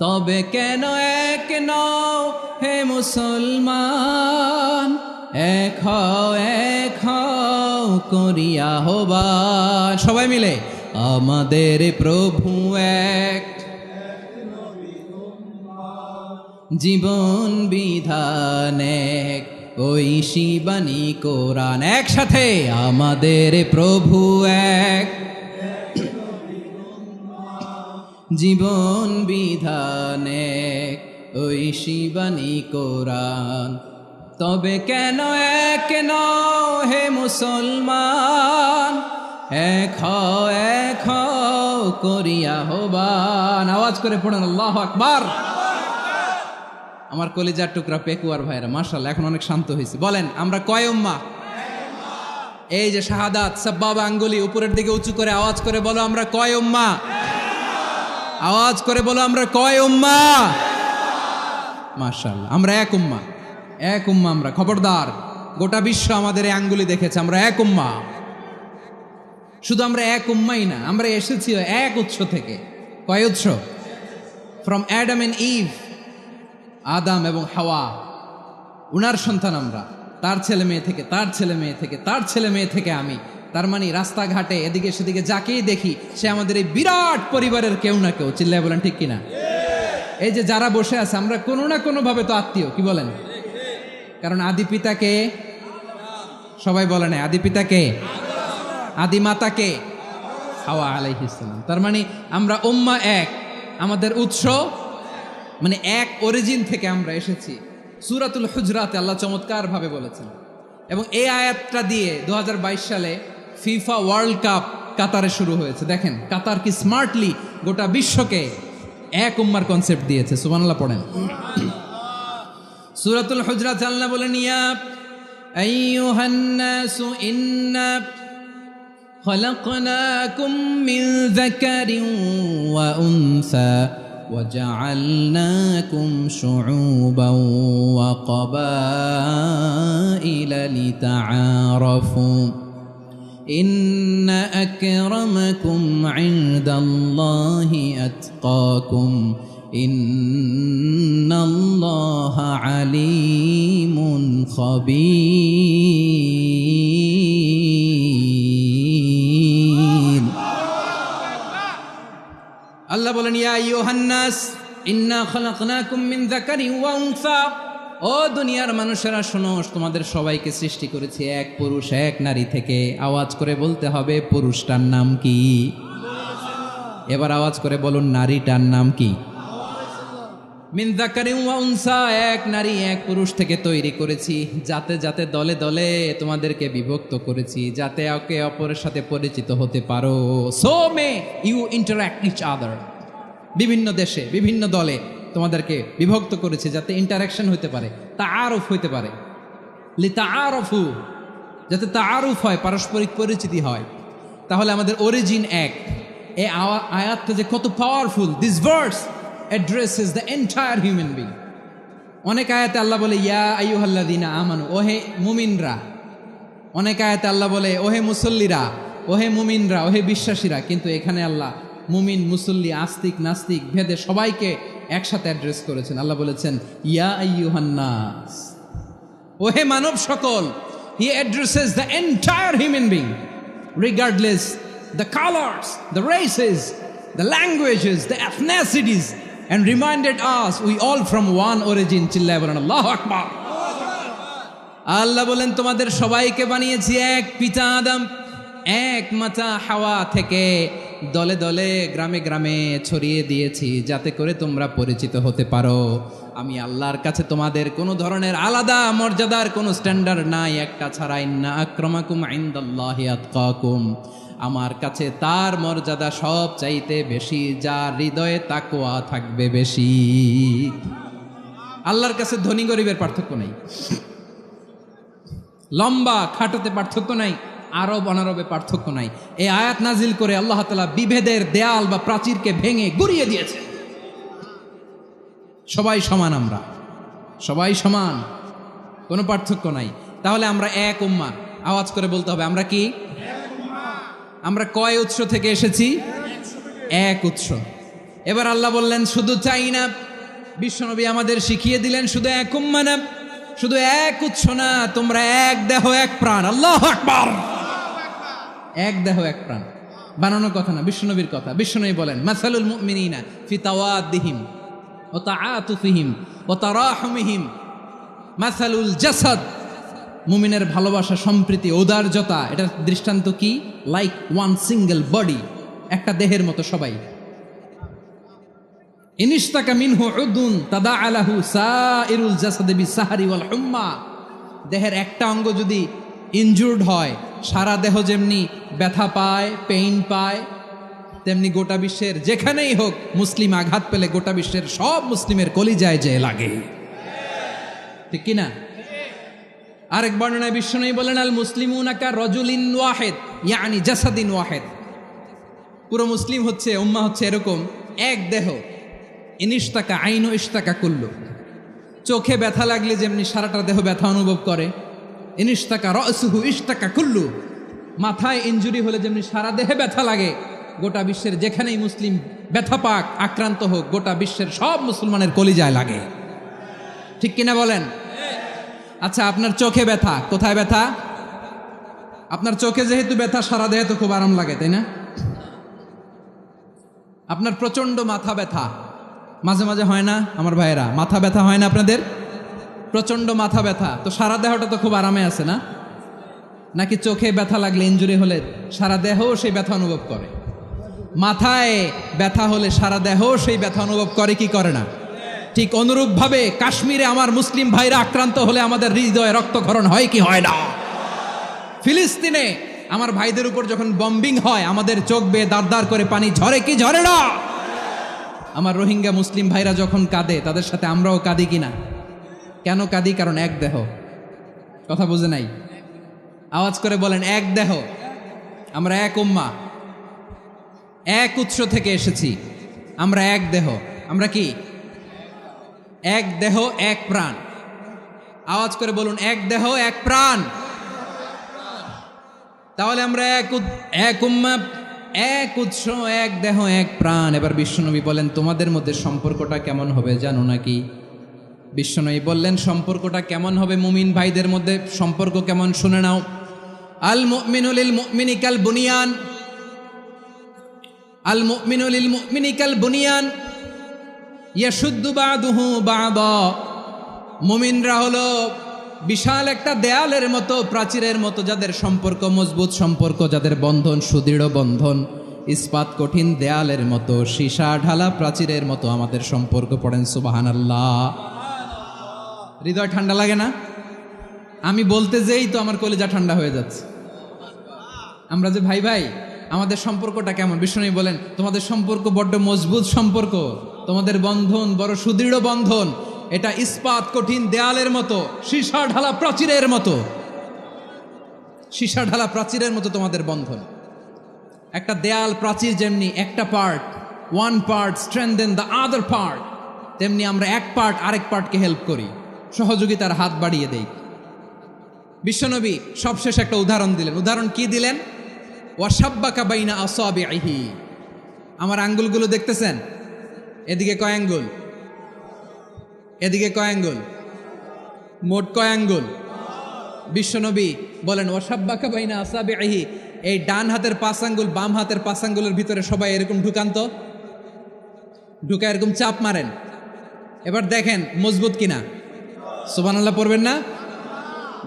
A: তবে কেন এক নও হে মুসলমান? এক হও করিয়া হবান। সবাই মিলে, আমাদের প্রভু এক, জীবন বিধান এক, ঐশী বাণী কোরআন। একসাথে, আমাদের প্রভু এক, জীবন বিধান এক, ঐশী বাণী কোরআন। তবে কেন এক নও হে মুসলমান? এক হও করিয়া হবান। আওয়াজ করে পড়েন আল্লাহু আকবার। আমার কলিজার টুকরা পেকুয়ার ভাইরা, মাশাআল্লাহ, এখন অনেক শান্ত হয়েছে। বলেন, আমরা কয় উম্মাহ? এই যে শাহাদাত, সাব্বাবা আঙ্গুলি উপরের দিকে উঁচু করে আওয়াজ করে বলো, আমরা কয় উম্মাহ? আওয়াজ করে বলো, আমরা কয় উম্মাহ? মাশাআল্লাহ, আমরা এক উম্মাহ, এক উম্মাহ আমরা। খবরদার, গোটা বিশ্ব আমাদের এই আঙ্গুলি দেখেছে, আমরা এক উম্মাহ। শুধু আমরা এক উম্মাই না, আমরা এসেছি এক উৎস থেকে। কয় উৎস? ফ্রম অ্যাডাম এন্ড ইভ, আদাম এবং হাওয়া, উনার সন্তান আমরা। তার ছেলে মেয়ে থেকে, তার ছেলে মেয়ে থেকে, তার ছেলে মেয়ে থেকে আমি। তার মানে রাস্তাঘাটে এদিকে সেদিকে যাকেই দেখি, সে আমাদের এই বিরাট পরিবারের কেউ না কেউ। চিল্লায় বলেন ঠিক কিনা? এই যে যারা বসে আছে, আমরা কোনো না কোনো ভাবে তো আত্মীয়। কি বলেন? কারণ আদি পিতাকে সবাই বলে না, আদি পিতাকে, আদি মাতাকে হাওয়া আলাইহিস সালাম। তার মানে আমরা উম্মাহ এক, আমাদের উৎস মানে এক অরিজিন থেকে আমরা এসেছি। সূরাতুল হুজরাতে আল্লাহ চমৎকার ভাবে বলেছেন, এবং এই আয়াতটা দিয়ে 2022 সালে ফিফা ওয়ার্ল্ড কাপ কাতারে শুরু হয়েছে। দেখেন কাতার কি স্মার্টলি গোটা বিশ্বকে এক উম্মার কনসেপ্ট দিয়েছে। সুবহানাল্লাহ পড়েন। সূরাতুল হুজরাত আল্লাহ বলেন, ইয়া আইয়ুহান নাসু ইন্না খলাকনাকুম মিন যাকারিন ওয়া উনসা وجعلناكم شعوبا وقبائل لتعارفوا إن أكرمكم عند الله أتقاكم إن الله عليم خبير। আল্লাহ বলেন, ইয়া আইয়ুহান নাস ইন্না খলাকনাকুম মিন যাকারিন ওয়া উনসা, ও দুনিয়ার মানুষেরা শোনো, তোমাদের সবাইকে সৃষ্টি করেছি এক পুরুষ এক নারী থেকে। আওয়াজ করে বলতে হবে, পুরুষটার নাম কি? এবার আওয়াজ করে বলুন, নারীটার নাম কি? মিন যাকারিন ওয়া উনসা, এক নারী এক পুরুষ থেকে তৈরি করেছি। যাতে যাতে দলে দলে তোমাদেরকে বিভক্ত করেছি, যাতে একে অপরের সাথে পরিচিত হতে পারো। So may you interact each other. বিভিন্ন দেশে বিভিন্ন দলে তোমাদেরকে বিভক্ত করেছি যাতে ইন্টারাকশন হতে পারে, তাআরুফ হইতে পারে, লিতাআরফু, যাতে তাআরুফ হয়, পারস্পরিক পরিচিতি হয়। তাহলে আমাদের অরিজিন এক। এই আয়াতটা যে কত powerful! This verse addresses the entire human being. অনেক আয়াতে আল্লাহ বলে ইয়া আইয়ুহাল্লাযীনা আমানু, ওহে মুমিনরা। অনেক আয়াতে আল্লাহ বলে ওহে মুসল্লিরা, ওহে মুমিনরা, ওহে বিশ্বাসীরা। কিন্তু এখানে আল্লাহ মুমিন, মুসল্লি, আস্তিক, নাস্তিক ভেদে সবাইকে একসাথে অ্যাড্রেস করেছেন। আল্লাহ বলেছেন ইয়া আইয়ুহান নাস, ওহে মানব সকল। হি addresses the entire human being regardless the colors, the races, the languages, the ethnicities, and reminded us we all from one origin. চিল্লায় বলেন আল্লাহু আকবার। আল্লাহ বলেন তোমাদের সবাইকে বানিয়েছি এক পিতা আদম, এক মাতা হাওয়া থেকে, দলে দলে গ্রামে গ্রামে ছড়িয়ে দিয়েছি যাতে করে তোমরা পরিচিত হতে পারো। আমি আল্লাহর কাছে তোমাদের কোনো ধরনের আলাদা মর্যাদার কোনো স্ট্যান্ডার্ড নাই, একটা ছাড়া। ইন্না আক্রামাকুম ইনদাল্লাহি আতকাকুম, আমার কাছে তার মর্যাদা সব চাইতে বেশি যার হৃদয়ে তাকওয়া থাকবে বেশি। আল্লাহর কাছে ধনী গরিবের পার্থক্য নাই, লম্বা খাটোতে পার্থক্য নাই, আরব অনারবে পার্থক্য নাই। এই আয়াত নাজিল করে আল্লাহ তাআলা বিভেদের দেয়াল বা প্রাচীরকে ভেঙে গুড়িয়ে দিয়েছে। সবাই সমান, আমরা সবাই সমান, কোনো পার্থক্য নাই। তাহলে আমরা এক উম্মাহ। আওয়াজ করে বলতে হবে আমরা কি? আমরা কয় উৎস থেকে এসেছি? এক উৎস। এবার আল্লাহ বললেন শুধু চাই না, বিশ্বনবী আমাদের শিখিয়ে দিলেন শুধু এক উম্মাহ না, শুধু এক উৎস না, তোমরা এক দেহ এক প্রাণ। আল্লাহু আকবার। এক দেহ এক প্রাণ বানানোর কথা না, বিশ্বনবীর কথা। বিশ্বনবী বলেন মাসালুল মুমিনিনা ফি তাওয়াদ্দিহিম ওয়া তাআতুফিহিম ওয়া তারাহুমিহিম মাসালুল জাসাদ। মুমিনের ভালোবাসা, সম্প্রীতি, ঔদার্যতা, এটা দৃষ্টান্ত কি? লাইক ওয়ান সিঙ্গেল বডি, একটা দেহের মতো সবাই। ইনিশতাকা মিনহু উদুন তাদাআ লাহু সাইরুল জাসাদি বিসাহরি ওয়াল হুম্মা। দেহের একটা অঙ্গ যদি ইনজুর্ড হয়, সারা দেহ যেমনি ব্যথা পায়, পেইন পায়, তেমনি গোটা বিশ্বের যেখানেই হোক মুসলিম আঘাত পেলে গোটা বিশ্বের সব মুসলিমের কলিজায় যে লাগে, ঠিক কিনা? আরেক বর্ণনায় বিশ্বনবী বলেন আল মুসলিমুনা কা রাজুলিন ওয়াহিদ ইয়ানি জাসাদিন ওয়াহিদ। পুরো মুসলিম হচ্ছে, উম্মাহ হচ্ছে এরকম এক দেহ। ইনিশতাকা আইনু ইশতাকা কুল্লু। চোখে ব্যথা লাগলে যেমনি সারাটা দেহ ব্যথা অনুভব করে, ইনিশতাকা রাসুহু ইশতাকা কুল্লু। মাথায় ইনজুরি হলে যেমনি সারা দেহে ব্যথা লাগে, গোটা বিশ্বের যেখানেই মুসলিম ব্যথা পাক, আক্রান্ত হোক, গোটা বিশ্বের সব মুসলমানের কলিজায় লাগে, ঠিক কিনা বলেন? আচ্ছা, আপনার চোখে ব্যথা, কোথায় ব্যথা? আপনার চোখে যেহেতু ব্যথা, সারা দেহে তো খুব আরাম লাগে, তাই না? আপনার প্রচন্ড মাথা ব্যথা মাঝে মাঝে হয় না আমার ভাইয়েরা? মাথা ব্যথা হয় না আপনাদের? প্রচন্ড মাথা ব্যথা, তো সারা দেহটা তো খুব আরামে আছে না? নাকি চোখে ব্যথা লাগলে, ইনজুরি হলে সারা দেহ সেই ব্যথা অনুভব করে? মাথায় ব্যথা হলে সারা দেহ সেই ব্যথা অনুভব করে কি করে না? ঠিক অনুরূপভাবে কাশ্মীরে আমার মুসলিম ভাইরা আক্রান্ত হলে আমাদের হৃদয়ে রক্তক্ষরণ হয় কি হয় না? ফিলিস্তিনে আমার ভাইদের উপর যখন বম্বিং হয়, আমাদের চোখ বেয়ে দাঁড় দাঁড় করে পানি ঝরে কি ঝরে না? আমার রোহিঙ্গা মুসলিম ভাইরা যখন কাঁদে, তাদের সাথে আমরাও কাঁদি কিনা? কেন কাঁদি? কারণ এক দেহ। কথা বুঝে নাই? আওয়াজ করে বলেন এক দেহ। আমরা এক উম্মাহ, এক উৎস থেকে এসেছি, আমরা এক দেহ। আমরা কি? এক দেহ এক প্রাণ। আওয়াজ করে বলুন এক দেহ এক প্রাণ। তাহলে আমরা এক উম্মাহ, এক উৎস, এক দেহ এক প্রাণ। এবার বিশ্বনবী বলেন তোমাদের মধ্যে সম্পর্কটা কেমন হবে জানো নাকি? বিশ্বনবী বললেন সম্পর্কটা কেমন হবে মুমিন ভাইদের মধ্যে, সম্পর্ক কেমন শুনে নাও। আল মুমিনু লিল মুমিনি কাল বুনিয়ান, আল মুমিনু লিল মুমিনি কাল বুনিয়ান ইয়াশুদ্দু বাদুহু বাদা। মুমিনরা হলো বিশাল একটা দেয়ালের মতো, প্রাচীরের মতো, যাদের সম্পর্ক মজবুত সম্পর্ক, যাদের বন্ধন সুদৃঢ় বন্ধন, ইস্পাত কঠিন দেয়ালের মতো, সীসা ঢালা প্রাচীরের মতো আমাদের সম্পর্ক। পড়েন সুবহানাল্লাহ। হৃদয় ঠান্ডা লাগে না? আমি বলতে যেই তো আমার কলিজা ঠান্ডা হয়ে যাচ্ছে। আমরা যে ভাই ভাই, আমাদের সম্পর্কটা কেমন? বিশ্বনবী বলেন তোমাদের সম্পর্ক বড্ড মজবুত সম্পর্ক। তোমাদের বন্ধন বড় সুদৃঢ় বন্ধন, এটা ইস্পাত কঠিন দেয়ালের মতো, সীসা ঢালা প্রাচীরের মতো, সীসা ঢালা প্রাচীরের মতো তোমাদের বন্ধন। একটা দেয়াল প্রাচীর যেমনি একটা part, one part strengthen the other part, তেমনি আমরা এক পার্ট আরেক পার্টকে হেল্প করি, সহযোগিতার হাত বাড়িয়ে দেই। বিশ্বনবী সবশেষ একটা উদাহরণ দিলেন। উদাহরণ কি দিলেন? ওয়াসাব্বাকা বাইনা আসাবিহি, আমার আঙ্গুলগুলো দেখতেছেন? এদিকে কয় আঙ্গুল, এদিকে কয় আঙ্গুল, মোট কয় আঙ্গুল? বিশ্বনবী বলেন ওয়াসাব্বাকা বাইনা আসাবিহি, এই ডান হাতের 5 আঙ্গুল বাম হাতের 5 আঙ্গুলের ভিতরে সবাই এরকম ঢুকান্ত, ঢুকা এরকম চাপ মারেন, এবার দেখেন মজবুত কিনা। সুবহানাল্লাহ পড়বেন না?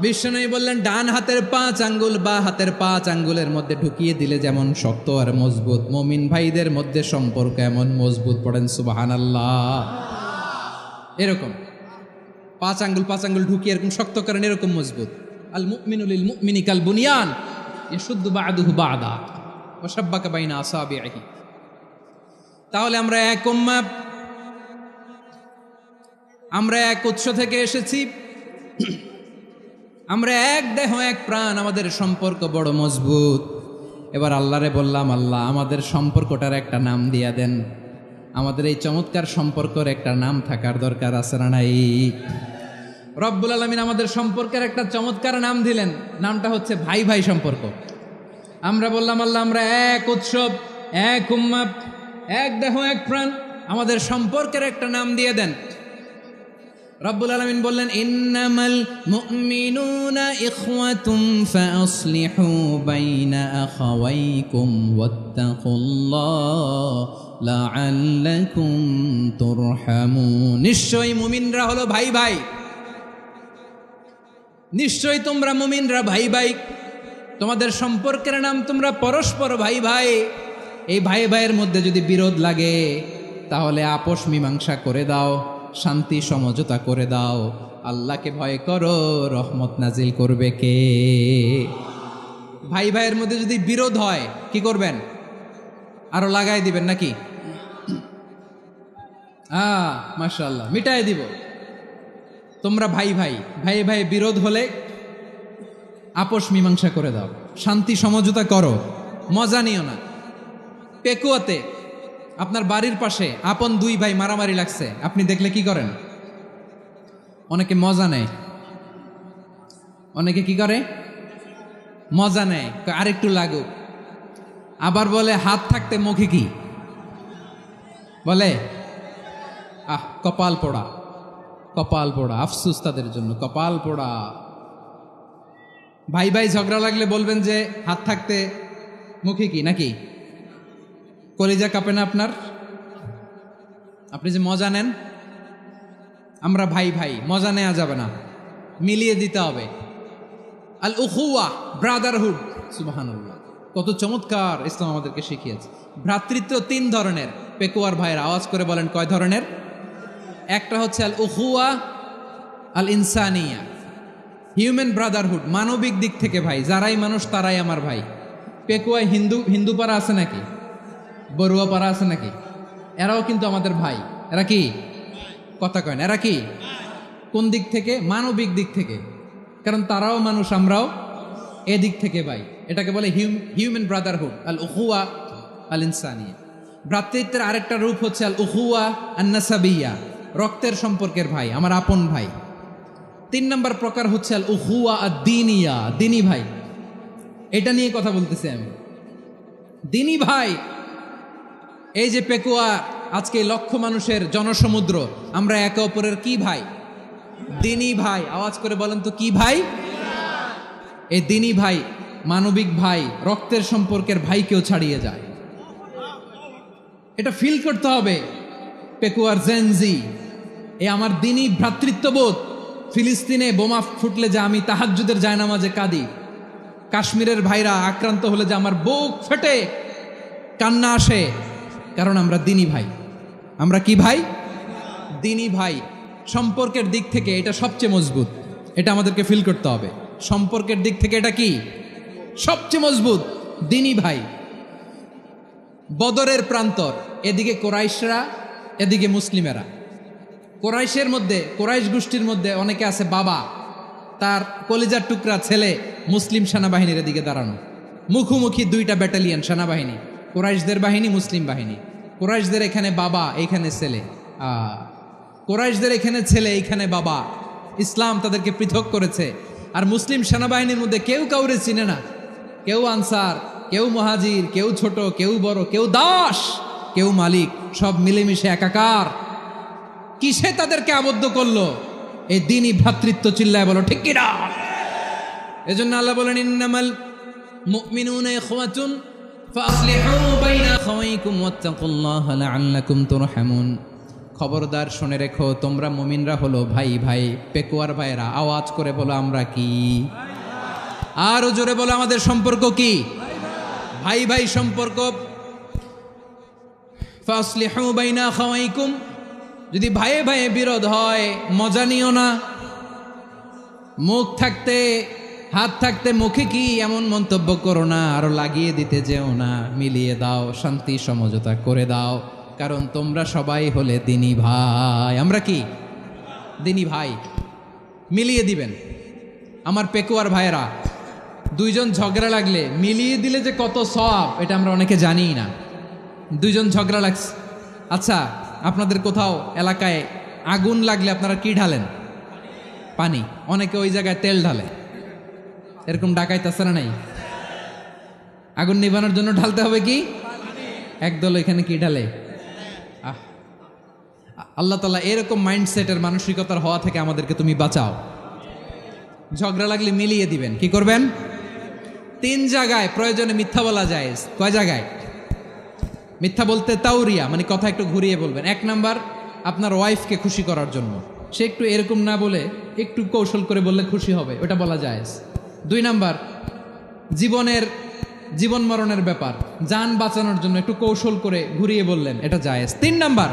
A: বিশ্বনবী বললেন ডান হাতের 5 আঙ্গুল বা হাতের 5 আঙ্গুলের মধ্যে ঢুকিয়ে দিলে যেমন শক্ত আর মজবুত, মুমিন ভাইদের মধ্যে সম্পর্ক এমন মজবুত। পড়েন সুবহানাল্লাহ। এরকম 5 আঙ্গুল ঢুকিয়ে এরকম শক্ত করেন, এরকম মজবুত। আল মুমিনু লিল মুমিনি কাল বুনিয়ান ইয়াশুদ্দু বা'দুহু বা'দা ওয়া শাব্বাকা বাইনা আসাবিহি। তাহলে আমরা এক উম্মাহ, আমরা এক উৎস থেকে এসেছি, আমরা এক দেহ এক প্রাণ, আমাদের সম্পর্ক বড় মজবুত। এবার আল্লাহরে বললাম, আল্লাহ আমাদের সম্পর্কটার একটা নাম দিয়া দেন। আমাদের এই চমৎকার সম্পর্কের একটা নাম থাকার দরকার আছে না নাই? রব্বুল আলামিন আমাদের সম্পর্কের একটা চমৎকার নাম দিলেন, নামটা হচ্ছে ভাই ভাই সম্পর্ক। আমরা বললাম আল্লাহ আমরা এক উৎসব, এক উম্মাহ, এক দেহ এক প্রাণ, আমাদের সম্পর্কের একটা নাম দিয়ে দেন। রব্বুল আলামিন বললেন ইন্নামাল মুমিনুনা ইখওয়াতুম ফাসলিহু বাইনা আখাওয়াইকুম ওয়াত্তাকুল্লাহ লাআল্লাকুম তুরহামুন। নিশ্চয়ই মুমিনরা হলো ভাই ভাই, নিশ্চয়ই তোমরা মুমিনরা ভাই ভাই, তোমাদের সম্পর্কের নাম তোমরা পরস্পর ভাই ভাই। এই ভাই ভাইয়ের মধ্যে যদি বিরোধ লাগে তাহলে আপোষ মীমাংসা করে দাও, শান্তি সমঝোতা করে দাও। আল্লাহকে ভয় করো, রহমত নাজিল করবে কে? ভাই ভাইয়ের মধ্যে যদি বিরোধ হয় কি করবেন? আরো লাগাই দিবেন নাকি? মাশাআল্লাহ, মিটাই দিব। তোমরা ভাই ভাই, ভাই ভাই বিরোধ হলে আপোষ মীমাংসা করে দাও, শান্তি সমঝোতা করো, মজা নিও না। পেকুয়াতে আপনার বাড়ির পাশে আপন 2 ভাই মারামারি লাগছে, আপনি দেখলে কি করেন? অনেকে মজা নেয়, অনেকে কি করে? মজা নেয়, আরেকটু লাগুক। আবার বলে হাত থাকতে মুখে কি বলে? কপাল পোড়া, কপাল পোড়া, আফসুস তাদের জন্য, কপাল পোড়া। ভাই ভাই ঝগড়া লাগলে বলবেন যে হাত থাকতে মুখে কি, নাকি? কলিজা কাঁপে না আপনার? আপনি যে মজা নেন, আমরা ভাই ভাই, মজা নেওয়া যাবে না, মিলিয়ে দিতে হবে। আল উখুয়া, ব্রাদারহুড। সুবহানাল্লাহ, কত চমৎকার ইসলাম আমাদেরকে শিখিয়েছে। ভ্রাতৃত্ব 3 ধরনের। পেকুয়ার ভাইয়ের আওয়াজ করে বলেন কয় ধরনের? একটা হচ্ছে আল উখুয়া আল ইনসানিয়া, হিউম্যান ব্রাদারহুড, মানবিক দিক থেকে ভাই, যারাই মানুষ তারাই আমার ভাই। পেকুয়ায় হিন্দু পাড়া আছে নাকি? বড়ুয়া পাড়া আছে নাকি? এরাও কিন্তু আমাদের ভাই। এরা কি? কথা কয় না, এরা কি? কোন দিক থেকে? মানবিক দিক থেকে, কারণ তারাও মানুষ, আমরাও এদিক থেকে ভাই। এটাকে বলে হিউম্যান ব্রাদারহুড, আল উখুয়া আল ইনসানিয়া। ভ্রাতৃত্বের আরেকটা রূপ হচ্ছে আল উখুয়া আন নাসাবিয়া, রক্তের সম্পর্কের ভাই, আমার আপন ভাই। 3 নম্বর প্রকার হচ্ছে আল উখুয়া আদ দীনিয়া, দিনী ভাই। এটা নিয়ে কথা বলতেছি আমি, দিনী ভাই। এই যে পেকুয়া, আজকে লক্ষ মানুষের জনসমুদ্র, আমরা একে অপরের কি ভাই? দিনী ভাই। আওয়াজ করে বলেন তো কি ভাই? এই দিনী ভাই, মানবিক ভাই, রক্তের সম্পর্কের ভাইকেও ছাড়িয়ে যায়। এটা ফিল করতে হবে। পেকুয়ার জেনজি, এই আমার দিনী ভ্রাতৃত্ববোধ। ফিলিস্তিনে বোমা ফুটলে যে আমি তাহাজ্জুদের জায়নামাজে কাঁদি, কাশ্মীরের ভাইরা আক্রান্ত হলে যে আমার বুক ফেটে কান্না আসে, কারণ আমরা দিনী ভাই। আমরা কি ভাই? দিনী ভাই। সম্পর্কের দিক থেকে এটা সবচেয়ে মজবুত, এটা আমাদেরকে ফিল করতে হবে। সম্পর্কের দিক থেকে এটা কি? সবচেয়ে মজবুত, দিনী ভাই। বদরের প্রান্তর, এদিকে কোরাইশরা, এদিকে মুসলিমেরা। কোরাইশের মধ্যে, কোরাইশ গোষ্ঠীর মধ্যে অনেকে আছে বাবা, তার কলিজার টুকরা ছেলে মুসলিম সেনাবাহিনীর এদিকে দাঁড়ানো, মুখোমুখি দুইটা ব্যাটালিয়ন সেনাবাহিনী, কোরাইশদের বাহিনী, মুসলিম বাহিনী। কোরাইশদের এখানে বাবা, এইখানে ছেলে, কোরাইশদের এখানে ছেলে, এইখানে বাবা। ইসলাম তাদেরকে পৃথক করেছে। আর মুসলিম সেনাবাহিনীর মধ্যে কেউ কাউরে চিনে না, কেউ আনসার, কেউ মুহাজির, কেউ ছোট, কেউ বড়, কেউ দাস, কেউ মালিক, সব মিলেমিশে একাকার। কিসে তাদেরকে আবদ্ধ করলো? এই দ্বীনি ভ্রাতৃত্ব। চিল্লায় বলো ঠিক কিনা? এজন্য আল্লাহ বলেন, ইন্নামাল মুমিনুনা ইখওয়াতুন ফাসলিহু বাইনা আখাওয়াইকুম ওয়াত্তাকুল্লাহা লাআল্লাকুম তুরহামুন। খবরদার শুনে রেখো, তোমরা মুমিনরা হলো ভাই ভাই, পেকুয়ার ভাইরা। আওয়াজ করে বলো আমরা কি? আরো জোরে বলো আমাদের সম্পর্ক কি? ভাই ভাই সম্পর্ক। ফাসলিহু বাইনা আখাওয়াইকুম, যদি ভাইয়ে ভাইয়ে বিরোধ হয় মজা নিও না। মুখ থাকতে, হাত থাকতে মুখে কি এমন মন্তব্য করো না, আরো লাগিয়ে দিতে যেও না। মিলিয়ে দাও, শান্তি সমঝোতা করে দাও, কারণ তোমরা সবাই হলে দিনী ভাই। আমরা কি? দিনী ভাই। মিলিয়ে দিবেন। আমার পেকুয়ার ভাইয়েরা, দুইজন ঝগড়া লাগলে মিলিয়ে দিলে যে কত সওয়াব, এটা আমরা অনেকে জানি না। দুইজন ঝগড়া লাগছে, আচ্ছা আপনাদের কোথাও এলাকায় আগুন লাগলে আপনারা কি ঢালেন? পানি। অনেকে ওই জায়গায় তেল ঢালে। এরকম ডাকাইত আছে না নাই? আগুন নিভানোর জন্য ঢালতে হবে কি? একদল এখানে কি ঢালে? আল্লাহ তাআলা এরকম মাইন্ডসেটের, মানসিকতার হওয়া থেকে আমাদেরকে তুমি বাঁচাও। ঝগড়া লাগলে মিলিয়ে দিবেন। কি করবেন? 3 জায়গায় প্রয়োজনে মিথ্যা বলা যায়। কয় জায়গায় মিথ্যা বলতে? তাওরিয়া, মানে কথা একটু ঘুরিয়ে বলবেন। 1 নাম্বার, আপনার ওয়াইফকে খুশি করার জন্য। সে একটু এরকম না বলে একটু কৌশল করে বললে খুশি হবে, ওটা বলা যায়। 2 নাম্বার, জীবন মরণের ব্যাপার, জান বাঁচানোর জন্য একটু কৌশল করে ঘুরিয়ে বললেন, এটা জায়েজ। 3 নাম্বার,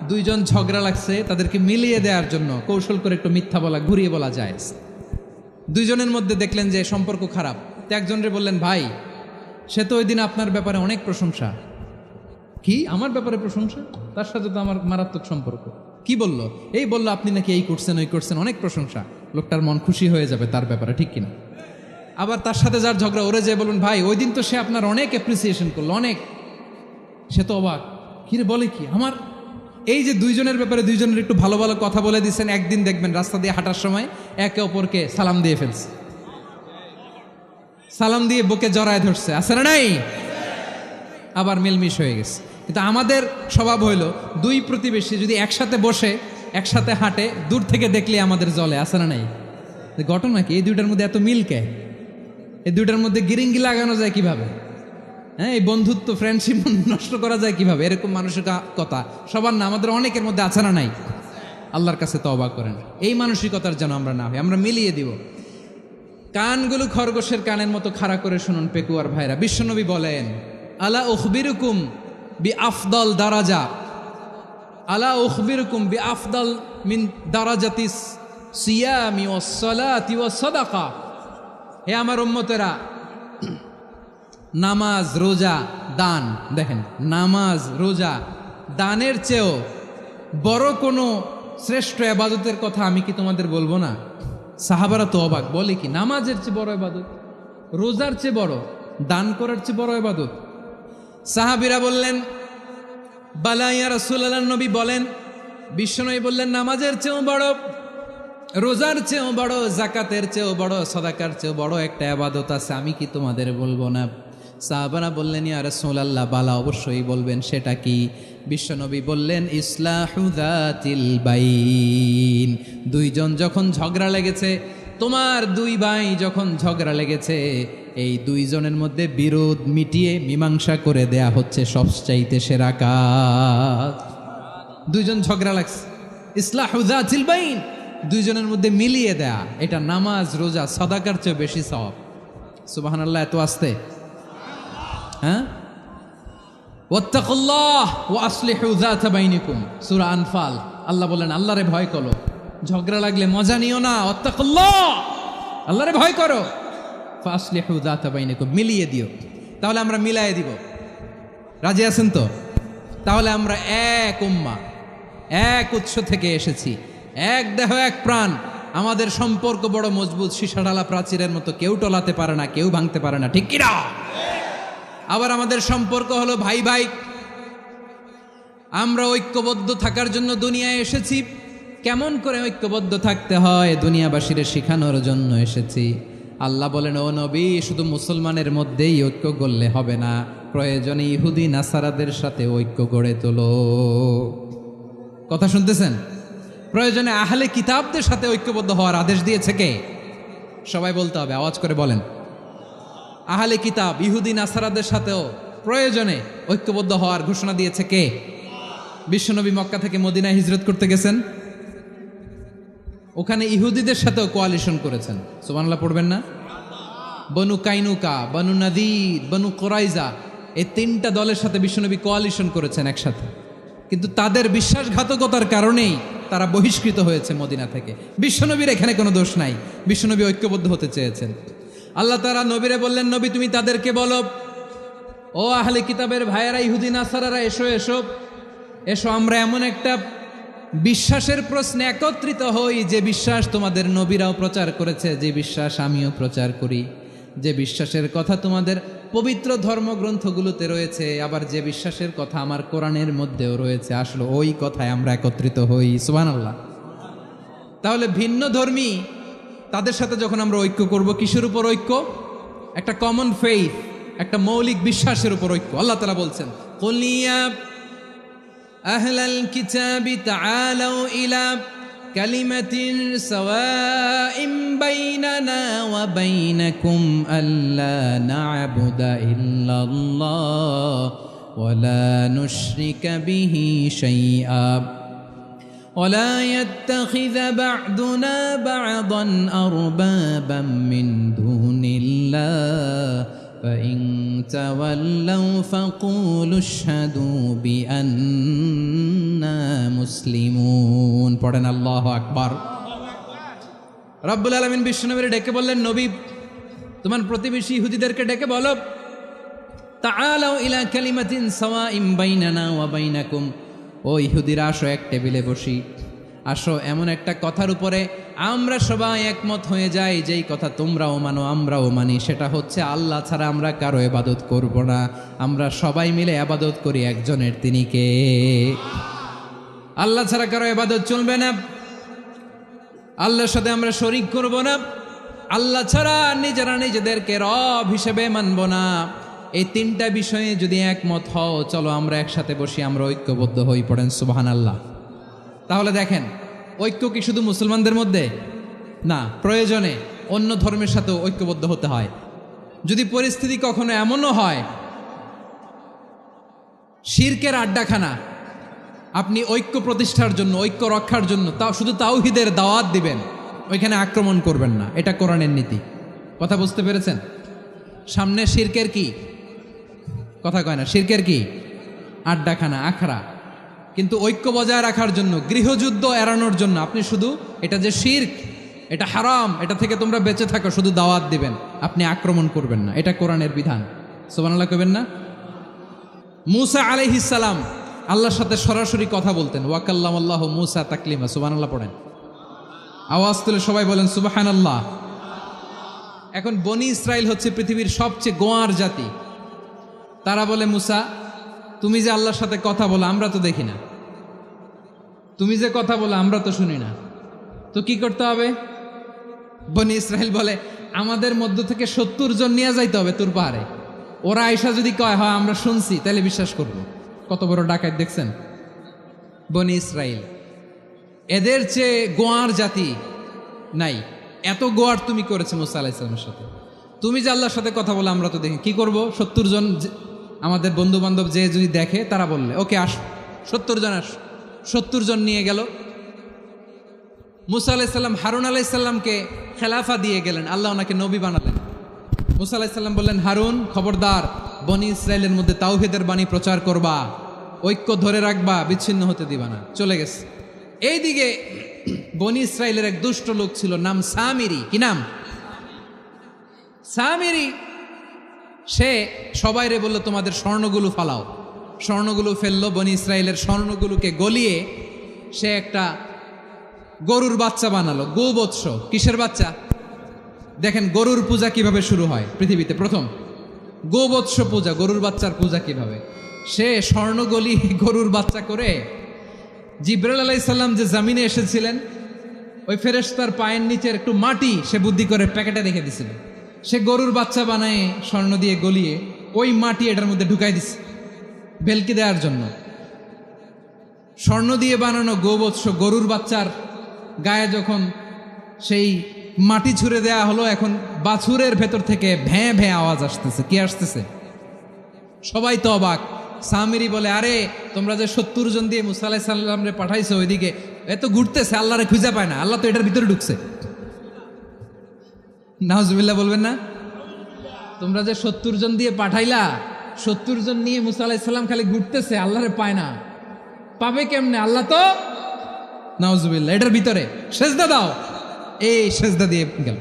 A: দুইজন ঝগড়া লাগছে, তাদেরকে মিলিয়ে দেওয়ার জন্য কৌশল করে একটু মিথ্যা বলা, ঘুরিয়ে বলা জায়েজ। দুইজনের মধ্যে দেখলেন যে সম্পর্ক খারাপ, তো একজনরে বললেন, ভাই সে তো ওই দিন আপনার ব্যাপারে অনেক প্রশংসা। কি? আমার ব্যাপারে প্রশংসা? তার সাথে তো আমার মারাত্মক সম্পর্ক। কি বলল? এই বললো আপনি নাকি এই করছেন, ওই করছেন, অনেক প্রশংসা। লোকটার মন খুশি হয়ে যাবে তার ব্যাপারে, ঠিক কিনা? আবার তার সাথে যার ঝগড়া, ওরে যে বলুন, ভাই ওই দিন তো সে আপনার অনেক অ্যাপ্রিসিয়েশন করলো, অনেক। সে তো অবাক, কিরে বলে কি? আমার এই যে দুইজনের ব্যাপারে দুইজনের একটু ভালো ভালো কথা বলে দিচ্ছেন, একদিন দেখবেন রাস্তা দিয়ে হাঁটার সময় একে অপরকে সালাম দিয়ে ফেলছে, সালাম দিয়ে বুকে জড়ায় ধরছে, আছে না নাই? আবার মিলমিশ হয়ে গেছে। কিন্তু আমাদের স্বভাব হইল, দুই প্রতিবেশী যদি একসাথে বসে একসাথে হাঁটে, দূর থেকে দেখলে আমাদের জলে, আছে না নাই? ঘটনা কি? এই দুইটার মধ্যে এত মিল কে? এই দুইটার মধ্যে গিরিঙ্গি লাগানো যায় কিভাবে? হ্যাঁ, এই বন্ধুত্ব, ফ্রেন্ডশিপ নষ্ট করা যায় কিভাবে? এরকম মানসিকতা সবার না, আমাদের অনেকের মধ্যে আছে না নাই? আল্লাহর কাছে তওবা করেন, এই মানসিকতার যেন আমরা না হই। আমরা মিলিয়ে দিব। কানগুলো খরগোশের কানের মতো খাড়া করে শুনুন পেকুয়ার ভাইরা। বিশ্বনবী বলেন, আলা উখবিরুকুম বি আফদল দারাজা, আলা উখবিরুকুম বি আফদল মিন দারাজাতিস সিয়ামি ওয়াস সালাতি ওয়াস সাদাকা। হে আমার উম্মতেরা, নামাজ, রোজা, দান, দেখেন নামাজ, রোজা, দানের চেয়েও বড় কোনো শ্রেষ্ঠ ইবাদতের কথা আমি কি তোমাদের বলবো না? সাহাবারা তো অবাক, বলে কি নামাজের চেয়ে বড় ইবাদত, রোজার চেয়ে বড়, দান করার চেয়ে বড় ইবাদত? সাহাবীরা বললেন, বালা ইয়া রাসূলুল্লাহ। নবী বলেন, বিশ্বনবী বললেন, নামাজের চেয়েও বড়, রোজার চেয়েও বড়, জাকাতের চেয়েও বড়, সাদাকার চেয়েও বড় একটা ইবাদত আছে, আমি কি তোমাদের বলবো না? সাহাবারা বললেন, ইয়া রাসূলুল্লাহ, বালা অবশ্যই বলবেন, সেটা কি? বিশ্বনবী বললেন, ইসলাহু যাতিল বাইন। দুইজন যখন ঝগড়া লেগেছে, তোমার দুই ভাই যখন ঝগড়া লেগেছে, এই দুইজনের মধ্যে বিরোধ মিটিয়ে মীমাংসা করে দেয়া হচ্ছে সবচাইতে সেরা কাজ। দুইজন ঝগড়া লাগছে, ইসলাহু যাতিল বাইন, দুইজনের মধ্যে মিলিয়ে দেয়া, এটা নামাজ, রোজা, সাদাকার চেয়ে বেশি সওয়াব। সুবহানাল্লাহ, এত আসতে। হ্যাঁ, ওয়াত্তাকুল্লাহ ওয়া আসলিহু যাতা বাইনিকুম, সূরা আনফাল। আল্লাহ বলেন, আল্লাহরে ভয় করো, ঝগড়া লাগলে মজা নিও না। ওয়াত্তাকুল্লাহ, আল্লাহরে ভয় করো। ফাসলিহু যাতা বাইনিকুম, মিলিয়ে দিও। তাহলে আমরা মিলায়ে দিব। রাজি আছেন তো? তাহলে আমরা এক উম্মাহ, এক উৎস থেকে এসেছি, এক দেহ এক প্রাণ। আমাদের সম্পর্ক বড় মজবুত, সীসাঢালা প্রাচীরের মতো, কেউ টলাতে পারে না, কেউ ভাঙতে পারে না, ঠিক কিনা? আবার আমাদের সম্পর্ক হলো ভাই ভাই। আমরা ঐক্যবদ্ধ থাকার জন্য দুনিয়ায় এসেছি। কেমন করে ঐক্যবদ্ধ থাকতে হয় দুনিয়াবাসীর শেখানোর জন্য এসেছি। আল্লাহ বলেন, ও নবী, শুধু মুসলমানের মধ্যেই ঐক্য গড়লে হবে না, প্রয়োজনে ইহুদি নাসারাদের সাথে ঐক্য গড়ে তোলো। কথা শুনতেছেন? প্রয়োজনে আহলে কিতাবদের সাথে ঐক্যবদ্ধ হওয়ার আদেশ দিয়েছে কে? সবাই বলতে হবে, আওয়াজ করে বলেন। আহলে কিতাব ইহুদি নাসারাদের সাথেও প্রয়োজনে ঐক্যবদ্ধ হওয়ার ঘোষণা দিয়েছে কে? বিশ্বনবী মক্কা থেকে মদিনায় হিজরত করতে গেছেন, ওখানে ইহুদিদের সাথেও কোয়ালিশন করেছেন। সুবহানাল্লাহ পড়বেন না? বনু কাইনুকা, বনু নাদির, বনু কোরাইজা, এই তিনটা দলের সাথে বিশ্বনবী কোয়ালিশন করেছেন একসাথে। কিন্তু তাদের বিশ্বাসঘাতকতার কারণেই তারা বহিষ্কৃত হয়েছে মদিনা থেকে। বিশ্বনবীর এখানে কোনো দোষ নাই, বিশ্বনবী ঐক্যবদ্ধ হতে চেয়েছেন। আল্লাহ তাআলা নবীরে বললেন, নবী তুমি তাদেরকে বলো, ও আহলে কিতাবের ভাইয়েরা, ইহুদি নাসারারা, এসো এসো এসো, আমরা এমন একটা বিশ্বাসের প্রশ্নে একত্রিত হই যে বিশ্বাস তোমাদের নবীরাও প্রচার করেছে, যে বিশ্বাস আমিও প্রচার করি, যে বিশ্বাসের কথা তোমাদের পবিত্র ধর্মগ্রন্থগুলোতে রয়েছে, আবার যে বিশ্বাসের কথা আমার কোরআনের মধ্যেও রয়েছে, আসলে ওই কথায় আমরা একত্রিত হই। সুবহানাল্লাহ। তাহলে ভিন্ন ধর্মী তাদের সাথে যখন আমরা ঐক্য করব, কিসের উপর ঐক্য? একটা কমন ফেইথ, একটা মৌলিক বিশ্বাসের উপর ঐক্য। আল্লাহ তাআলা বলছেন, কুল ইয়া আহলাল কিতাবি তাআলাউ ইলা কালিমাতিন সাওয়াইম বাইনানা ওয়া বাইনাকুম আল্লা না'বুদা ইল্লাল্লাহ ওয়া লা নুশরিকা বিহি শাইআ ولا يتخذ بعضنا بعضا أربابا من دون الله فإن تولوا فقولوا اشهدوا بأننا مسلمون। পড়েন আল্লাহু আকবার। রব্বুল আলামিন বিশ্বনবীর ডেকে বললেন, নবী তোমার প্রতিবেশী ইহুদিদেরকে ডেকে বলো, তাআলাউ ইলা কালিমাতিন সাওয়াইম বাইনানা ওয়া বাইনাকুম, ও ইহুদিরা আসো, এক টেবিলে বসি, আসো এমন একটা কথার উপরে আমরা সবাই একমত হয়ে যাই, যেই কথা তোমরাও মানো আমরাও মানি, সেটা হচ্ছে আল্লাহ ছাড়া আমরা কারো ইবাদত করব না, আমরা সবাই মিলে ইবাদত করি একজনের, তিনি কে? আল্লাহ ছাড়া কারো ইবাদত চলবে না, আল্লাহর সাথে আমরা শরীক করব না, আল্লাহ ছাড়া নিজেরা নিজেদেরকে রব হিসেবে মানব না। এই তিনটা বিষয়ে যদি একমত হও, চলো আমরা একসাথে বসি, আমরা ঐক্যবদ্ধ হই। পড়েন সুবহানাল্লাহ। তাহলে দেখেন, ঐক্য কি শুধু মুসলমানদের মধ্যে না, প্রয়োজনে অন্য ধর্মের সাথেও ঐক্যবদ্ধ হতে হয়। যদি পরিস্থিতি কখনো এমনও হয় শিরকের আড্ডাখানা, আপনি ঐক্য প্রতিষ্ঠার জন্য, ঐক্য রক্ষার জন্য তাও শুধু তাওহীদের দাওয়াত দিবেন, ওইখানে আক্রমণ করবেন না, এটা কোরআনের নীতি। কথা বুঝতে পেরেছেন? সামনে শিরকের কি কথা কয় না, শিরকের কি আড্ডাখানা, আখড়া। কিন্তু ঐক্য বজায় রাখার জন্য, গৃহযুদ্ধ এড়ানোর জন্য আপনি শুধু এটা যে শিরক, এটা হারাম, এটা থেকে তোমরা বেঁচে থাকো, শুধু দাওয়াত দিবেন, আপনি আক্রমণ করবেন না, এটা কোরআনের বিধান। সুবহানাল্লাহ কইবেন না? মূসা আলাইহিস সালাম আল্লাহর সাথে সরাসরি কথা বলতেন, ওয়া কাল্লামাল্লাহু মূসা তাকলিমা। সুবহানাল্লাহ পড়েন, আওয়াজ তুলে সবাই বলেন সুবহানাল্লাহ। এখন বনি ইসরাইল হচ্ছে পৃথিবীর সবচেয়ে গোয়ার জাতি। তারা বলে, মূসা তুমি যে আল্লাহর সাথে কথা বলো আমরা তো দেখি না, তুমি যে কথা বলো আমরা তো শুনি না, তো কি করতে হবে? বনি ইসরাইল বলে, আমাদের মধ্য থেকে 70 জন নিয়ে যাইতে হবে তুর পাহাড়ে, ওরা আয়েশা যদি কয় হয় আমরা শুনছি, তাহলে বিশ্বাস করব। কত বড় ডাকাত দেখছেন বনি ইসরাইল। এদের চেয়ে গোয়ার জাতি নাই। এত গোয়ার তুমি করেছে মূসা আলাইহিস সালামের সাথে। তুমি যে আল্লাহর সাথে কথা বলে আমরা তো দেখি, কি করব? 70 জন আমাদের বন্ধু বান্ধব যে যদি দেখে, তারা বললে ওকে আস, 70 জন আস। 70 জন নিয়ে গেল। মূসা আলাইহিস সালাম হারুন আলাইহিস সালামকে খেলাফা দিয়ে গেলেন, আল্লাহ ওনাকে নবী বানালেন। মূসা আলাইহিস সালাম বললেন, হারুন খবরদার, বনি ইসরাইলের মধ্যে তাওহীদের বাণী প্রচার করবা, ঐক্য ধরে রাখবা, বিচ্ছিন্ন হতে দিবা না। চলে গেছে। এইদিকে বনি ইসরাইলের এক দুষ্ট লোক ছিল, নাম সামিরি। কি নাম? সামিরি। সে সবাইরে বলল, তোমাদের স্বর্ণগুলো ফালাও। স্বর্ণগুলো ফেললো, বনি ইসরাইলের স্বর্ণগুলোকে গলিয়ে সে একটা গরুর বাচ্চা বানালো, গোবৎস। কিসের বাচ্চা? দেখেন গরুর পূজা কিভাবে শুরু হয় পৃথিবীতে প্রথম, গোবৎস পূজা, গরুর বাচ্চার পূজা কিভাবে। সে স্বর্ণগলি গরুর বাচ্চা করে জিব্রাইল আলাইহিস সালাম যে জমিনে এসেছিলেন, ওই ফেরেশতার পায়ের নিচের একটু মাটি সে বুদ্ধি করে প্যাকেটে রেখে দিছিল। সে গরুর বাচ্চা বানায় স্বর্ণ দিয়ে গলিয়ে ওই মাটি এটার মধ্যে ঢুকাই দিছে ভেলকি দেওয়ার জন্য। স্বর্ণ দিয়ে বানানো গোবৎস গরুর বাচ্চার গায়ে যখন সেই মাটি ছুঁড়ে দেয়া হলো, এখন বাছুরের ভেতর থেকে ভ্যাঁ ভ্যাঁ আওয়াজ আসতেছে। কি আসতেছে? সবাই তো অবাক। সামিরি বলে, আরে তোমরা যে 70 জন দিয়ে মুসা আলাইহিস সালাম রে পাঠাইছো ওইদিকে, এত ঘুরতেছে, আল্লাহরে খুঁজে পায় না, আল্লাহ তো এটার ভিতরে ঢুকছে। নাউজুবিল্লাহ বলবেন না? তোমরা যে 70 জন দিয়ে পাঠাইলা, 70 জন নিয়ে মুসা আলাইহিস সালাম খালি ঘুরতেছে, আল্লাহরে পায় না। পাবে কেমনে? আল্লাহ তো, নাউজুবিল্লাহ, এটার ভিতরে সেজদা দাও। এই সেজদা দিয়ে গেল।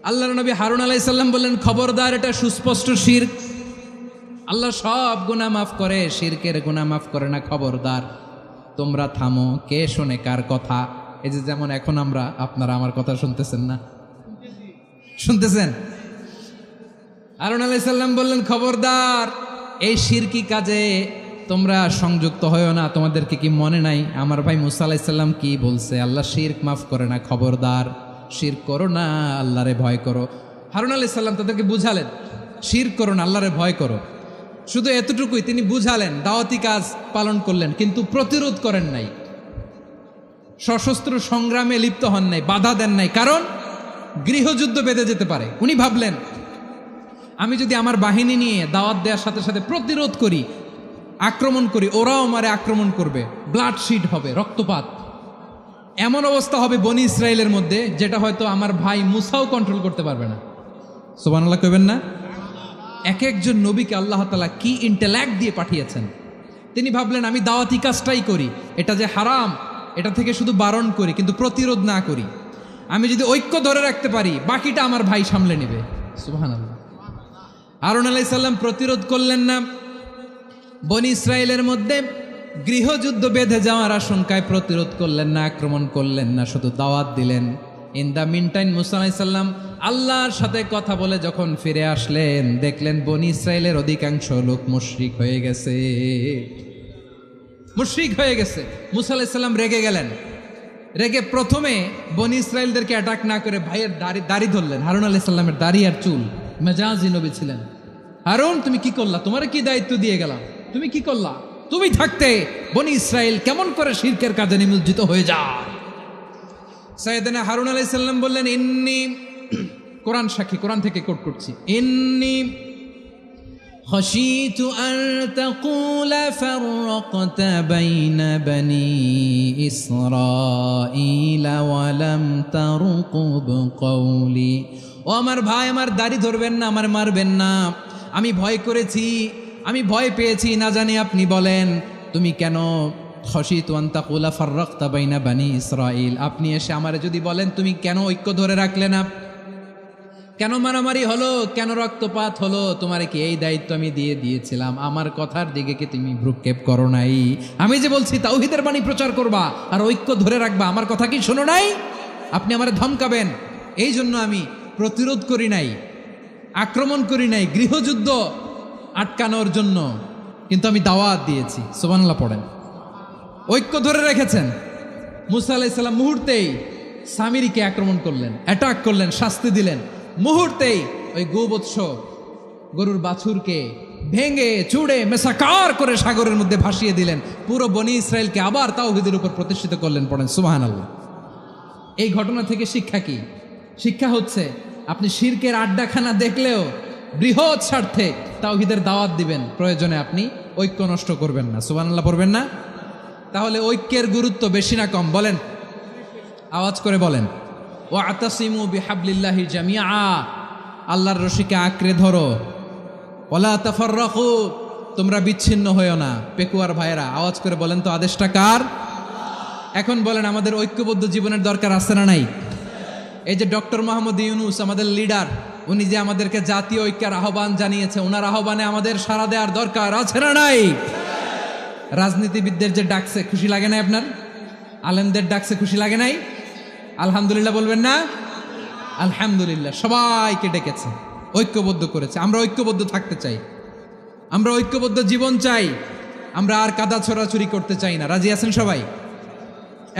A: আল্লাহর নবী হারুন আলাইহিস সালাম বললেন, খবরদার, এটা সুস্পষ্ট শিরক। আল্লাহ সব গুনাহ মাফ করে, শিরকের গুনাহ মাফ করে না, খবরদার তোমরা থামো। কে শোনে কার কথা? এই যে যেমন এখন আপনারা আমার কথা শুনতেছেন না? শুনতেছেন? হারুন আলাইহিস সালাম বললেন, খবরদার, এই শিরকি কাজে তোমরা সংযুক্ত হয়েও না। তোমাদেরকে কি মনে নাই আমার ভাই মুসা আলাইহিস সালাম কি বলছে? আল্লাহ শিরক মাফ করে না, খবরদার শিরক করো না, আল্লাহরে ভয় করো। হারুন আলাইহিস সালাম তাদেরকে বুঝালেন, শিরক করো না, আল্লাহরে ভয় করো। শুধু এতটুকুই তিনি বুঝালেন, দাওয়াতি কাজ পালন করলেন, কিন্তু প্রতিরোধ করেন নাই, সশস্ত্র সংগ্রামে লিপ্ত হন নাই, বাধা দেন নাই, কারণ গৃহযুদ্ধ বেঁধে যেতে পারে। উনি ভাবলেন, আমি যদি আমার বাহিনী নিয়ে দাওয়াত দেওয়ার সাথে সাথে প্রতিরোধ করি, আক্রমণ করি, ওরাও আমারে আক্রমণ করবে, ব্লাডশিট হবে, রক্তপাত, এমন অবস্থা হবে বনি ইসরায়েলের মধ্যে যেটা হয়তো আমার ভাই মুসাও কন্ট্রোল করতে পারবে না। সুবহানাল্লাহ কইবেন না? এক একজন নবীকে আল্লাহ তাআলা কি ইন্টেলেক্ট দিয়ে পাঠিয়েছেন। তিনি ভাবলেন, আমি দাওয়াতি কাজটাই করি, এটা যে হারাম এটা থেকে শুধু বারণ করি, কিন্তু প্রতিরোধ না করি। আমি যদি ঐক্য ধরে রাখতে পারি, বাকিটা আমার ভাই সামলে নেবে। সুবহানাল্লাহ। হারুন আলাইহিস সালাম প্রতিরোধ করলেন না, বনি ইসরায়েলের মধ্যে গৃহযুদ্ধ বেঁধে যাওয়ার আশঙ্কায় প্রতিরোধ করলেন না, আক্রমণ করলেন না, শুধু দাওয়াত দিলেন। ইন দ্য মিন টাইম মুসা আলাইহিস সালাম আল্লাহর সাথে কথা বলে যখন ফিরে আসলেন, দেখলেন বনি ইসরায়েলের অধিকাংশ লোক মুশরিক হয়ে গেছে, মুশরিক হয়ে গেছে। মুসা আলাইহিস সালাম রেগে গেলেন। রেগে প্রথমে বনি ইসরায়েলদেরকে অ্যাটাক না করে ভাইয়ের দাড়ি ধরলেন। হারুন আলাইহিস সালামের দাড়ি আর চুল, মেজাজি নবী ছিলেন। হারুন, তুমি কি করলা? তোমারে কি দায়িত্ব দিয়ে গেলাম? তুমি কি করলা? তুমি থাকতে বনি ইসরায়েল কেমন করে শিরকের কাজে নিমজ্জিত হয়ে যায়? সাইয়েদনা হারুন আলাইহিস সালাম বললেন, ইন্নী, কোরআন সাক্ষী, কোরআন থেকে কোট করছি, ইন্নী খাশিতু আন তাকুলা ফাররাকতা বাইনা বনি ইসরাঈলা ওয়া লাম তারকুব কওলি। ও আমার ভাই, আমার দাড়ি ধরবেন না, আমার মারবেন না। আমি ভয় করেছি, আমি ভয় পেয়েছি, না জানি আপনি বলেন তুমি কেন খাশিতু আন তাকুলা ফাররাকতা বাইনা বনি ইসরাঈল, আপনি এসে আমারে যদি বলেন তুমি কেন ঐক্য ধরে রাখলে না, কেন মারামারি হলো, কেন রক্তপাত হলো, তোমারে কি এই দায়িত্ব আমি দিয়ে দিয়েছিলাম? আমার কথার দিকে কি তুমি ভ্রুক্ষেপ করো নাই? আমি যে বলছি তাওহীদের বাণী প্রচার করবা আর ঐক্য ধরে রাখবা, আমার কথা কি শোনো নাই? আপনি আমারে ধমকাবেন, এই জন্য আমি প্রতিরোধ করি নাই, আক্রমণ করি নাই, গৃহযুদ্ধ আটকানোর জন্য, কিন্তু আমি দাওয়াত দিয়েছি। সুবহানাল্লাহ পড়েন। ঐক্য ধরে রেখেছেন। মুসা আলাইহিস সালাম মুহূর্তেই সামিরিকে আক্রমণ করলেন, অ্যাটাক করলেন, শাস্তি দিলেন। মুহূর্তেই ওই গোবৎস গরুর বাছুরকে ভেঙে চুড়ে মেসাকার করে সাগরের মধ্যে ভাসিয়ে দিলেন। পুরো বনি ইসরায়েলকে আবার তাওহীদের উপর প্রতিষ্ঠিত করলেন। পড়েন সুবহানাল্লাহ। এই ঘটনা থেকে শিক্ষা কি? শিক্ষা হচ্ছে, আপনি শিরকের আড্ডাখানা দেখলেও বৃহৎ স্বার্থে তাওহীদের দাওয়াত দিবেন, প্রয়োজনে আপনি ঐক্য নষ্ট করবেন না। সুবহানাল্লাহ পড়বেন না? তাহলে ঐক্যের গুরুত্ব বেশি না কম? বলেন, আওয়াজ করে বলেন। ওয়াতাসিমু বিহাবলিল্লাহি জামিআ, আল্লাহর রশিকে আঁকড়ে ধরো। ওয়ালা তাফাররাকু, তোমরা বিচ্ছিন্ন হয়েও না। পেকুয়ার ভাইয়েরা আওয়াজ করে বলেন তো, আদেশটা কার? এখন বলেন, আমাদের ঐক্যবদ্ধ জীবনের দরকার আছে না নাই? এই যে ডক্টর মোহাম্মদ ইউনূস আমাদের লিডার, উনি যে আমাদেরকে জাতীয় ঐক্যের আহ্বান জানিয়েছে, ওনার আহ্বানে আমাদের সাড়া দেওয়ার দরকার আছে না নাই? রাজনীতিবিদদের যে ডাকছে, খুশি লাগে না আপনার? আলেমদের ডাকছে খুশি লাগে নাই? আলহামদুলিল্লাহ বলবেন না? আলহামদুলিল্লাহ, সবাইকে ডেকেছে, ঐক্যবদ্ধ করেছে। আমরা ঐক্যবদ্ধ থাকতে চাই, আমরা ঐক্যবদ্ধ জীবন চাই, আমরা আর কাদা ছড়াছড়ি করতে চাই না। রাজি আছেন সবাই?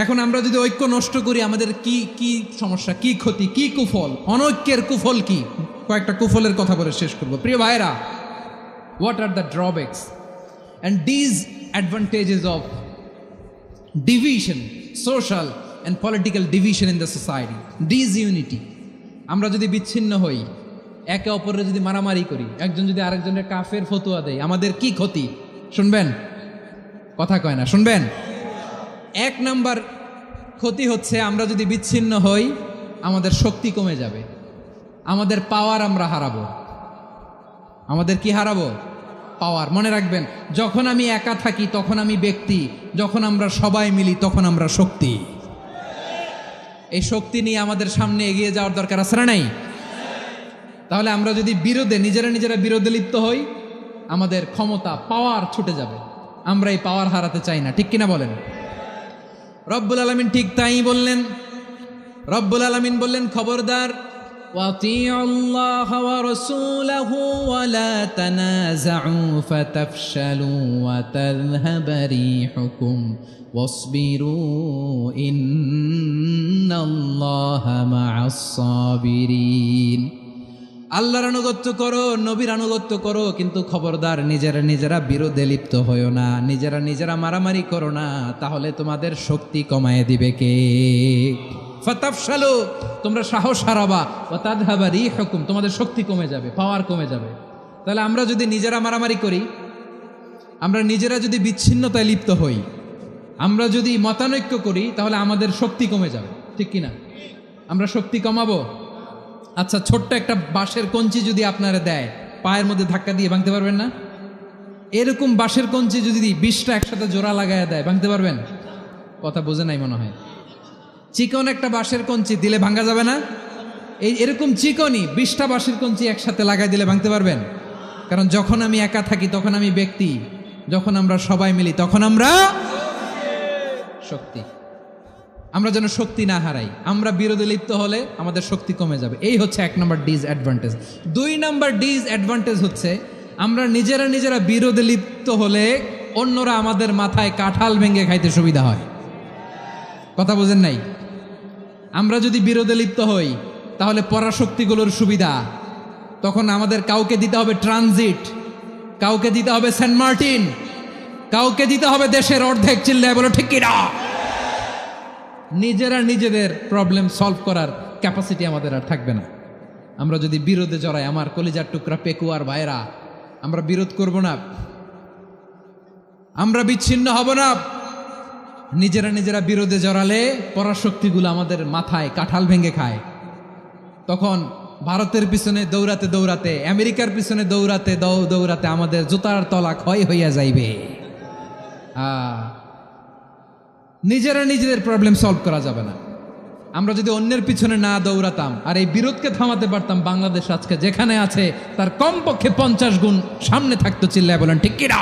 A: এখন আমরা যদি ঐক্য নষ্ট করি আমাদের কি কি সমস্যা, কি ক্ষতি, কি কুফল? অনৈক্যের কুফল কি? কয়েকটা কুফলের কথা বলে শেষ করবো। প্রিয় ভাইরা, what are the drawbacks and disadvantages of division, social and political division in the society? Disunity. আমরা যদি বিচ্ছিন্ন হই, একে অপরের যদি মারামারি করি, একজন যদি আরেকজনের কাফের ফতোয়া দেয়, আমাদের কি ক্ষতি? শুনবেন? কথা কয় না, শুনবেন? এক নাম্বার ক্ষতি হচ্ছে আমরা যদি বিচ্ছিন্ন হই আমাদের শক্তি কমে যাবে, আমাদের পাওয়ার আমরা হারাবো। আমাদের কি হারাবো? পাওয়ার। মনে রাখবেন, যখন আমি একা থাকি তখন আমি ব্যক্তি, যখন আমরা সবাই মিলি তখন আমরা শক্তি। এই শক্তি নিয়ে আমাদের সামনে এগিয়ে যাওয়ার দরকার আছে না নাই? তাহলে আমরা যদি নিজেরা বিরোধে লিপ্ত হই আমাদের ক্ষমতা, পাওয়ার ছুটে যাবে। আমরা এই পাওয়ার হারাতে চাই না, ঠিক কিনা বলেন? রব্বুল আলামিন ঠিক তাই বললেন। রব্বুল আলামিন বললেন, খবরদার, ওয়াতিউল্লাহ ওয়া রাসূলাহু ওয়া লা তানাযাউ ফাতাফশালু ওয়া তাযহাবা রিহুকুম ওয়াসবিরু ইন্নাল্লাহা মা'আস সাবিরিন। আল্লাহর আনুগত্য করো, নবীর আনুগত্য করো, কিন্তু খবরদার নিজেরা বিরোধে লিপ্ত হইও না, নিজেরা মারামারি করো না, তাহলে তোমাদের শক্তি কমায় দিবে কে? ফাতাফশালু, তোমরা সাহস হারাবা, ওয়া তাযহাবা রিহুকুম, তোমাদের শক্তি কমে যাবে, পাওয়ার কমে যাবে। তাহলে আমরা যদি নিজেরা মারামারি করি, আমরা নিজেরা যদি বিচ্ছিন্নতায় লিপ্ত হই, আমরা যদি মতানৈক্য করি, তাহলে আমাদের শক্তি কমে যাবে, ঠিক কিনা? আমরা শক্তি কমাবো। আচ্ছা, ছোট্ট একটা বাঁশের কঞ্চি যদি আপনারা দেয়, পায়ের মধ্যে ধাক্কা দিয়ে ভাঙতে পারবেন না? এরকম বাঁশের কঞ্চি যদি 20টা একসাথে জোড়া লাগায় দেয়, ভাঙতে পারবেন? কথা বোঝে নাই মনে হয়। চিকন একটা বাঁশের কঞ্চি দিলে ভাঙা যাবে না? এরকম চিকনই 20টা বাঁশের কঞ্চি একসাথে লাগাই দিলে ভাঙতে পারবেন? কারণ যখন আমি একা থাকি তখন আমি ব্যক্তি, যখন আমরা সবাই মিলি তখন আমরা শক্তি। আমরা যেন শক্তি না হারাই। আমরা বিরোধে লিপ্ত হলে আমাদের শক্তি কমে যাবে। এই হচ্ছে 1 নম্বর ডিসঅ্যাডভান্টেজ। 2 নম্বর ডিসঅ্যাডভান্টেজ হচ্ছে আমরা নিজেরা বিরোধে লিপ্ত হলে অন্যরা আমাদের মাথায় কাঁঠাল ভেঙে খাইতে সুবিধা হয়। কথা বোঝেন নাই? আমরা যদি বিরোধে লিপ্ত হই তাহলে পরাশক্তিগুলোর সুবিধা, তখন আমাদের কাউকে দিতে হবে ট্রানজিট, কাউকে দিতে হবে সেন্ট মার্টিন, কাউকে দিতে হবে দেশের অর্ধেক। চিল্লায় বলো ঠিক কিনা? নিজেদের প্রবলেম সলভ করার ক্যাপাসিটি আমাদের আর থাকবে না। আমরা যদি বিরোধে জড়াই, আমার কলিজার টুকরা পেকুয়ার ভাইরা, আমরা বিরোধ করব না, আমরা বিচ্ছিন্ন হব না। নিজেরা বিরোধে জড়ালে পরাশক্তিগুলো আমাদের মাথায় কাঁঠাল ভেঙে খায়। তখন ভারতের পিছনে দৌড়াতে, আমেরিকার পিছনে দৌড়াতে আমাদের জুতার তলা ক্ষয় হইয়া যাইবে। নিজেদের প্রবলেম সলভ করা যাবে না। আমরা যদি অন্যের পিছনে না দৌড়াতাম আর এই বিরোধকে থামাতে পারতাম, বাংলাদেশ আজকে যেখানে আছে তার কমপক্ষে 50 গুণ সামনে থাকতো। চিল্লায় বলেন ঠিক কিনা?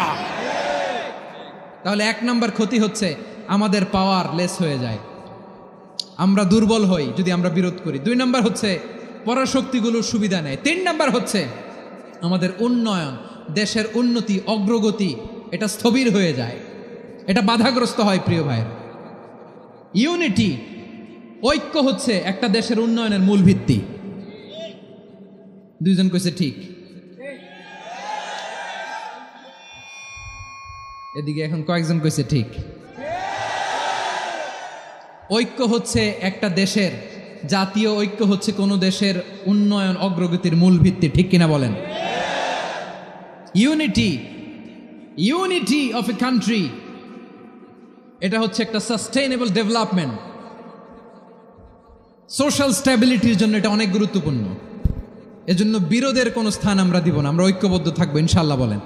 A: তাহলে 1 নম্বর ক্ষতি হচ্ছে আমাদের পাওয়ার লেস হয়ে যায়, আমরা দুর্বল হই যদি আমরা বিরোধ করি। 2 নম্বর হচ্ছে পরাশক্তিগুলোর সুবিধা নেয়। 3 নম্বর হচ্ছে আমাদের উন্নয়ন, দেশের উন্নতি, অগ্রগতি, এটা স্থবির হয়ে যায়, এটা বাধাগ্রস্ত হয়। প্রিয় ভাইয়ের, ইউনিটি, ঐক্য হচ্ছে একটা দেশের উন্নয়নের মূল ভিত্তি। 2 জন কইছে ঠিক। এদিকে এখন কয়েকজন কইছে ঠিক। ঐক্য হচ্ছে একটা দেশের, জাতীয় ঐক্য হচ্ছে কোনো দেশের উন্নয়ন, অগ্রগতির মূল ভিত্তি, ঠিক কিনা বলেন? ইউনিটি অফ এ কান্ট্রি, এটা হচ্ছে একটা সাস্টেইনেবল ডেভেলপমেন্ট, সোশ্যাল স্ট্যাবিলিটির জন্য এটা অনেক গুরুত্বপূর্ণ। এজন্য বিরোধের কোনো স্থান আমরা দিব না, আমরা ঐক্যবদ্ধ থাকবো ইনশাল্লাহ বলেন।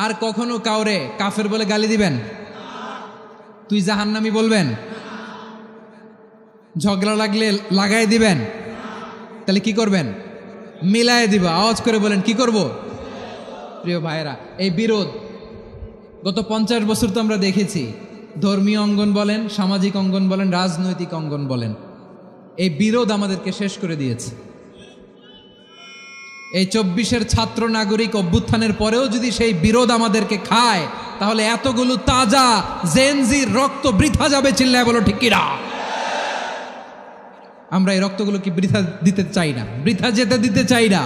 A: আর কখনো কাউরে কাফের বলে গালি দিবেন? তুই জাহান্নামী বলবেন? ঝগড়া লাগলে লাগাই দিবেন? তাহলে কি করবেন? মিলায় দিবা। আওয়াজ করে বলেন কি করব? প্রিয় ভাইয়েরা, এই বিরোধ গত 50 বছর তো আমরা দেখেছি ধর্মীয় অঙ্গন বলেন, সামাজিক অঙ্গন বলেন, রাজনৈতিক অঙ্গন বলেন, এই বিরোধ আমাদেরকে শেষ করে দিয়েছে। এই 24-এর ছাত্র নাগরিক অভ্যুত্থানের পরেও যদি সেই বিরোধ আমাদেরকে খায়, তাহলে এতগুলো তাজা জেনজির রক্ত বৃথা যাবে। চিল্লায় বলো ঠিক কিনা? আমরা এই রক্তগুলো কি বৃথা দিতে চাই না, বৃথা যেতে দিতে চাই না।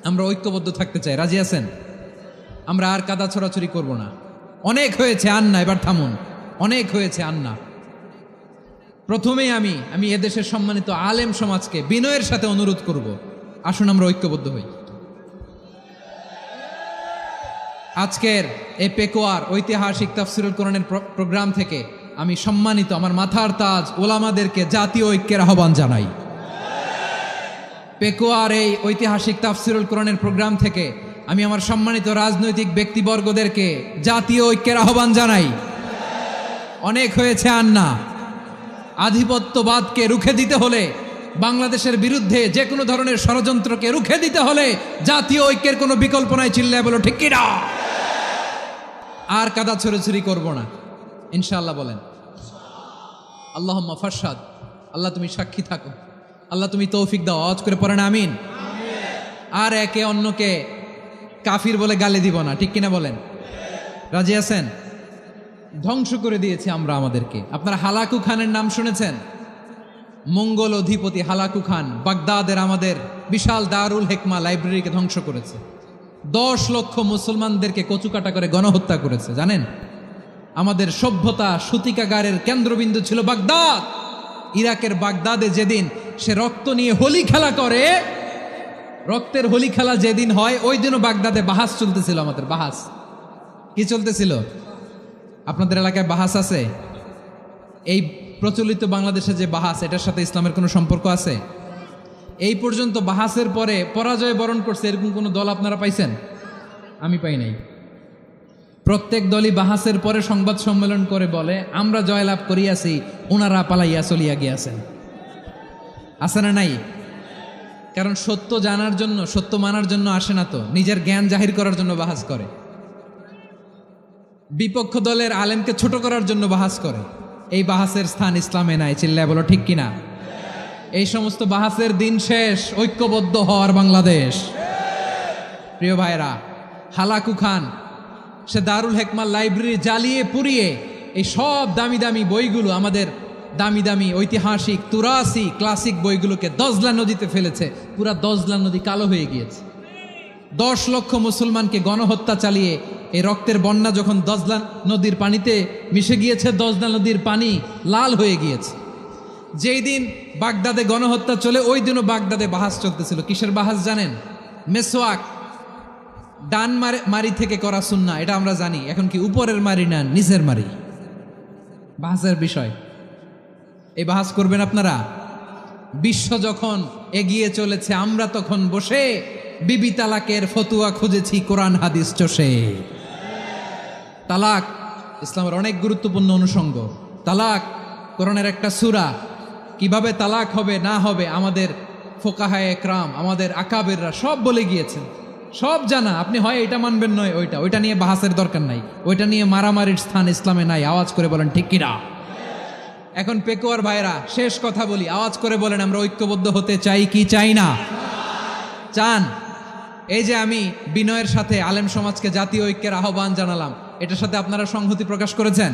A: আমরা ঐক্যবদ্ধ থাকতে চাই। রাজি আছেন? আমরা আর কাদা ছড়াছড়ি করব না। অনেক হয়েছে, আন্না, এবার থামুন। অনেক হয়েছে, আন্না। প্রথমেই আমি এদেশের সম্মানিত আলেম সমাজকে বিনয়ের সাথে অনুরোধ করব, আসুন আমরা ঐক্যবদ্ধ হই। আজকের এই পেকুয়ার ঐতিহাসিক তাফসিরুল কোরআনের প্রোগ্রাম থেকে আমি সম্মানিত আমার মাথার তাজ ওলামাদেরকে জাতীয় ঐক্যের আহ্বান জানাই। পেকুয়ার এই ঐতিহাসিক তাফসিরুল কোরআনের প্রোগ্রাম থেকে আমি আমার সম্মানিত রাজনৈতিক ব্যক্তিবর্গদেরকে জাতীয় ঐক্যের আহ্বান জানাই। অনেক হয়েছে, আন্না। আধিপত্যবাদকে রুখে দিতে হলে, বাংলাদেশের বিরুদ্ধে যে কোনো ধরনের ষড়যন্ত্রকে রুখে দিতে হলে জাতীয় ঐক্যের কোনো বিকল্প নাই। চিল্লায় বলো ঠিক কিনা? আর কাদা ছড়াছড়ি করব না, ইনশাআল্লাহ বলেন। আল্লাহুম্মা ফারশাদ। আল্লাহ তুমি সাক্ষী থাকো, আল্লাহ তুমি তৌফিক দাও। আওয়াজ করে পড়েন আমিন। আর একে অন্যকে কাফির বলে গালি দিব না, ঠিক কিনা বলেন? রাজি আছেন? ধ্বংস করে দিয়েছি আমরা আমাদেরকে। আপনারা হালাকু খানের নাম শুনেছেন? মঙ্গল অধিপতি হালাকু খান বাগদাদের আমাদের বিশাল দারুল হেকমা লাইব্রেরিকে ধ্বংস করেছে। 10 লক্ষ মুসলমানদেরকে কচুকাটা করে গণহত্যা করেছে। জানেন, আমাদের সভ্যতা সূতিকাগারের কেন্দ্রবিন্দু ছিল বাগদাদ। ইরাকের বাগদাদে যেদিন সে রক্ত নিয়ে হোলি খেলা করে, রক্তের হোলি খেলা যেদিন হয়, ওই দিনও বাগদাদে বাহাস চলতেছিল। আমাদের বাহাস কি চলতেছিল? আপনাদের এলাকায় বাহাস আছে? এই প্রচলিত বাংলাদেশে যে বাহাস, এটার সাথে ইসলামের কোনো সম্পর্ক আছে? এই পর্যন্ত বাহাসের পরে পরাজয় বরণ করছে এরকম কোনো দল আপনারা পাইছেন? আমি পাই নাই। প্রত্যেক দলই বাহাসের পরে সংবাদ সম্মেলন করে বলে, আমরা জয়লাভ করিয়াছি, ওনারা পালাইয়া চলিয়া গিয়াছেন। আছে না নাই? কারণ সত্য জানার জন্য, সত্য মানার জন্য আসে না তো, নিজের জ্ঞান জাহির করার জন্য বাহাস করে। বিপক্ষ দলের আলেমকে ছোট করার জন্য বাহাস করে। এই বাহাসের স্থান ইসলামে নাই। চিল্লায় বলো ঠিক কিনা? এই সমস্ত বাহাসের দিন শেষ। ঐক্যবদ্ধ হওয়ার বাংলাদেশ। প্রিয় ভাইরা, হালাকু খান সে দারুল হেকমা লাইব্রেরি জ্বালিয়ে পুড়িয়ে এই সব দামি দামি বইগুলো, আমাদের দামি দামি ঐতিহাসিক তুরাসি ক্লাসিক বইগুলোকে দজলা নদীতে ফেলেছে। পুরা দজলা নদী কালো হয়ে গিয়েছে। 10 লক্ষ মুসলমানকে গণহত্যা চালিয়ে এই রক্তের বন্যা যখন দজলা নদীর পানিতে মিশে গিয়েছে, দজলা নদীর পানি লাল হয়ে গিয়েছে। যেই দিন বাগদাদে গণহত্যা চলে, ওই দিনও বাগদাদে বাহাস চলতেছিল। কিসের বাহাস জানেন? মেসওয়াক, ডান মারি থেকে করা সুন্নাহ, এটা আমরা জানি। এখন কি উপরের মারি না নিচের মারি? বাহাসের বিষয়। এই বাহাস করবেন আপনারা? বিশ্ব যখন এগিয়ে চলেছে, আমরা তখন বসে বিবি তালাকের ফতুয়া খুঁজেছি কোরআন হাদিস চষে। তালাক ইসলামের অনেক গুরুত্বপূর্ণ অনুষঙ্গ। তালাক কোরআনের একটা সূরা। কিভাবে তালাক হবে না হবে আমাদের ফোকাহায়ে একরাম, আমাদের আকাবেররা সব বলে গিয়েছেন, সব জানা। আপনি হয় এটা মানবেন, নয় ওইটা নিয়ে বাহাসের দরকার নাই। ওইটা নিয়ে মারামারির স্থান ইসলামে নাই। আওয়াজ করে বলেন ঠিক কিনা? এখন পেকুয়ার ভাইরা, শেষ কথা বলি, আওয়াজ করে বলেন, আমরা ঐক্যবদ্ধ হতে চাই কি চাই না? চান? এই যে আমি বিনয়ের সাথে আলেম সমাজকে জাতীয় ঐক্যের আহ্বান জানালাম, এটার সাথে আপনারা সংহতি প্রকাশ করেছেন?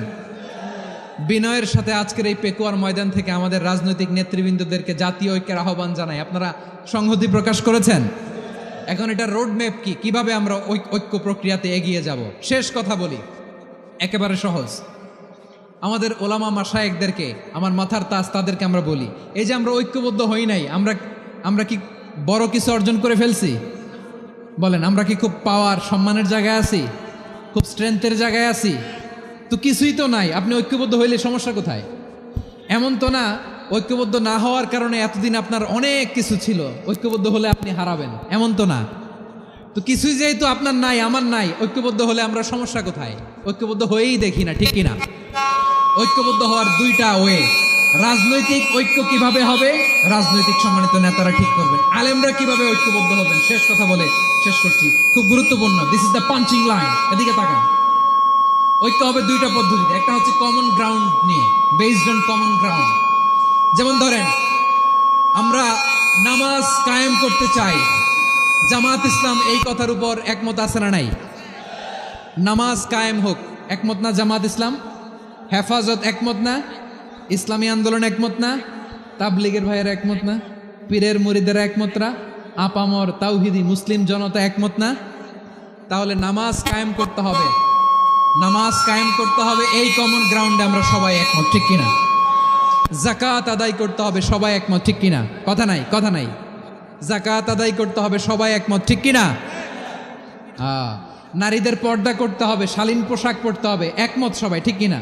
A: বিনয়ের সাথে আজকের এই পেকুয়ার ময়দান থেকে আমাদের রাজনৈতিক নেতৃবৃন্দদেরকে জাতীয় ঐক্যের আহ্বান জানাই, আপনারা সংহতি প্রকাশ করেছেন? এখন এটা রোডম্যাপ কি, কিভাবে আমরা ঐক্য প্রক্রিয়াতে এগিয়ে যাব? শেষ কথা বলি, একেবারে সহজ। আমাদের ওলামা মাশায়েখদেরকে, আমার মাথার তাজ, তাদেরকে আমরা বলি, এই যে আমরা ঐক্যবদ্ধ হই নাই, আমরা কি বড় কিছু অর্জন করে ফেলছি? বলেন, আমরা কি খুব পাওয়ার সম্মানের জায়গায় আছি? খুব স্ট্রেংথের জায়গায় আছি? তো কিছুই তো নাই। আপনি ঐক্যবদ্ধ হইলে সমস্যা কোথায়? এমন তো না ঐক্যবদ্ধ না হওয়ার কারণে এতদিন আপনার অনেক কিছু ছিল, ঐক্যবদ্ধ হলে আপনি হারাবেন, এমন তো না। তো কিছুই যেহেতু আপনার নাই, আমার নাই, ঐক্যবদ্ধ হলে আমরা সমস্যা কোথায়? ঐক্যবদ্ধ হয়েই দেখি না, ঠিক কিনা? ঐক্যবদ্ধ হওয়ার দুইটা ওয়ে। রাজনৈতিক ঐক্য কিভাবে হবে? রাজনৈতিক সম্মানিত নেতারা ঠিক করবেন। আলেমরা কিভাবে ঐক্যবদ্ধ হবেন? শেষ কথা বলে শেষ করছি, খুব গুরুত্বপূর্ণ। This is the punching line. এদিকে তাকান। ঐক্য হবে দুইটা পদ্ধতিতে, একটা হচ্ছে কমন গ্রাউন্ড নিয়ে, বেসড অন কমন গ্রাউন্ড। যেমন ধরেন আমরা নামাজ কায়েম করতে চাই, জামাত ইসলাম এই কথার উপর একমত আছে না নাই? নামাজ কায়েম হোক, একমত না জামাত ইসলাম? হেফাজত একমত না? ইসলামী আন্দোলন একমত না? তাবলীগের ভাইয়েরা একমত না? পীরের মুরিদেরা একমত না? আপামর তাওহিদি মুসলিম জনতা একমত না? তাহলে নামাজ কায়েম করতে হবে, নামাজ কায়েম করতে হবে এই কমন গ্রাউন্ডে আমরা সবাই একমত, ঠিক কিনা? যাকাত আদায় করতে হবে, সবাই একমত, ঠিক কিনা? কথা নাই, কথা নাই। যাকাত আদায় করতে হবে, সবাই একমত, ঠিক কিনা? নারীদের পর্দা করতে হবে, শালীন পোশাক পরতে হবে, একমত সবাই, ঠিক কিনা?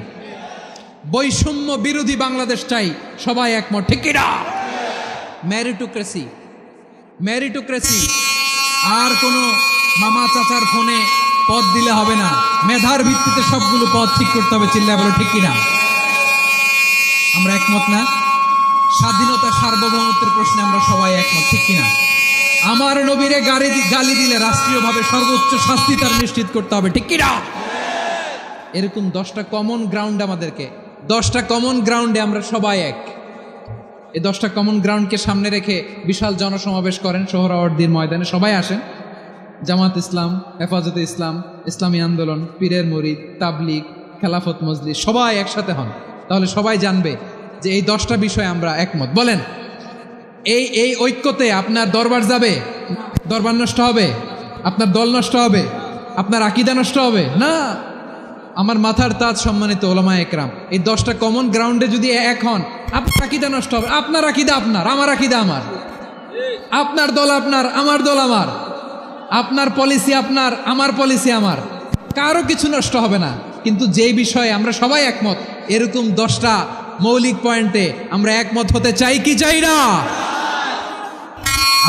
A: বৈষম্য বিরোধী বাংলাদেশ চাই, সবাই একমত, ঠিক কিনা? মেরিটোক্রেসি, মেরিটোক্রেসি, আর কোনো মামা চাচার ফোনে পদ দিলে হবে না, মেধার ভিত্তিতে সবগুলো পদ ঠিক করতে হবে, চিল্লায় বলো ঠিক কিনা? আমরা একমত না? স্বাধীনতা সার্বভৌমত্বের প্রশ্নে আমরা সবাই একমত, ঠিক কিনা? আমার নবীরে গালি দিলে রাষ্ট্রীয়ভাবে সর্বোচ্চ শাস্তি তার নিশ্চিত করতে হবে, ঠিক কিনা? এরকম 10টা কমন গ্রাউন্ড আমাদেরকে, 10টা কমন গ্রাউন্ডে আমরা সবাই এক। এই 10টা কমন গ্রাউন্ডকে সামনে রেখে বিশাল জনসমাবেশ করেন সোহরাওয়ার্দীর ময়দানে, সবাই আসেন। জামাত ইসলাম, হেফাজতে ইসলাম, ইসলামী আন্দোলন, পীরের মুরিদ, তাবলীগ, খেলাফত মজলিস, সবাই একসাথে হন, তাহলে সবাই জানবে যে এই 10টা বিষয়ে আমরা একমত। বলেন, এই ঐক্যতে আপনার দরবার যাবে? দরবার নষ্ট হবে? আপনার দল নষ্ট হবে? আপনার আকীদা নষ্ট হবে না? আমার মাথার তাজ সম্মানিত ওলামা একরাম, এই 10টা কমন গ্রাউন্ডে যদি এক হন, আপনার আকীদা নষ্ট হবে? আপনার আকীদা আপনার, আমার আকীদা আমার, আপনার দল আপনার, আমার দল আমার, আপনার পলিসি আপনার, আমার পলিসি আমার, কারো কিছু নষ্ট হবে না। কিন্তু যেই বিষয়ে আমরা সবাই একমত, এরকম 10টা মৌলিক পয়েন্টে আমরা একমত হতে চাই কি চাই না?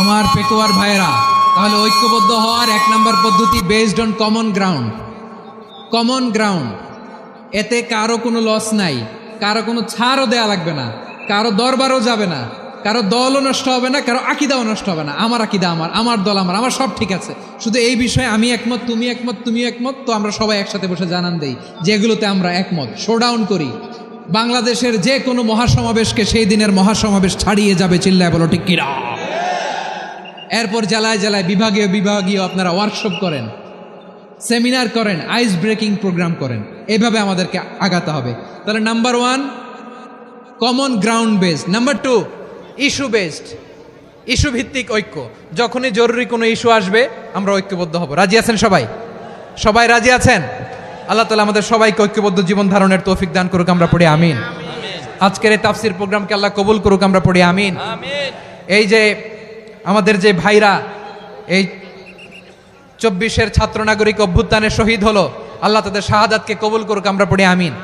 A: আমার পেকুয়ার ভাইয়েরা, তাহলে ঐক্যবদ্ধ হওয়ার 1 নম্বর পদ্ধতি based on common ground. Common ground, এতে কারো কোনো লস নাই, কারো কোনো ছাড়ও দেয়া লাগবে না, কারো দরবারও যাবে না, কারো দলও নষ্ট হবে না, কারো আকীদাও নষ্ট হবে না। আমার আকীদা আমার, আমার দল আমার, আমার সব ঠিক আছে, শুধু এই বিষয়ে আমি একমত, তুমি একমত, তুমি একমত, তো আমরা সবাই একসাথে বসে জানান দেই যেগুলোতে আমরা একমত, শোডাউন করি। বাংলাদেশের যে কোনো মহাসমাবেশকে সেই দিনের মহাসমাবেশ ছাড়িয়ে যাবে, চিল্লায় বলো ঠিক কিনা? এরপর জেলায় জেলায় বিভাগীয় বিভাগীয় আপনারা ওয়ার্কশপ করেন, সেমিনার করেন, আইস ব্রেকিং প্রোগ্রাম করেন, এইভাবে আমাদেরকে আগাতে হবে। তাহলে number 1 common ground based, number 2 issue based, issue ভিত্তিক ঐক্য। যখনই জরুরি কোনো ইস্যু আসবে আমরা ঐক্যবদ্ধ হব। রাজি আছেন সবাই? সবাই রাজি আছেন? আল্লাহ তাআলা আমাদের সবাইকে ঐক্যবদ্ধ জীবন ধারণের তৌফিক দান করুক, আমরা পড়ি আমিন। আজকের এই তাফসীর প্রোগ্রামকে আল্লাহ কবুল করুক, আমরা পড়ি আমিন। এই যে আমাদের যে ভাইরা এই 24-এর ছাত্র নাগরিক অভ্যুত্থানে শহীদ হলো, আল্লাহ তাদের শাহাদাতকে কবুল করুক, আমরা পড়ি আমিন।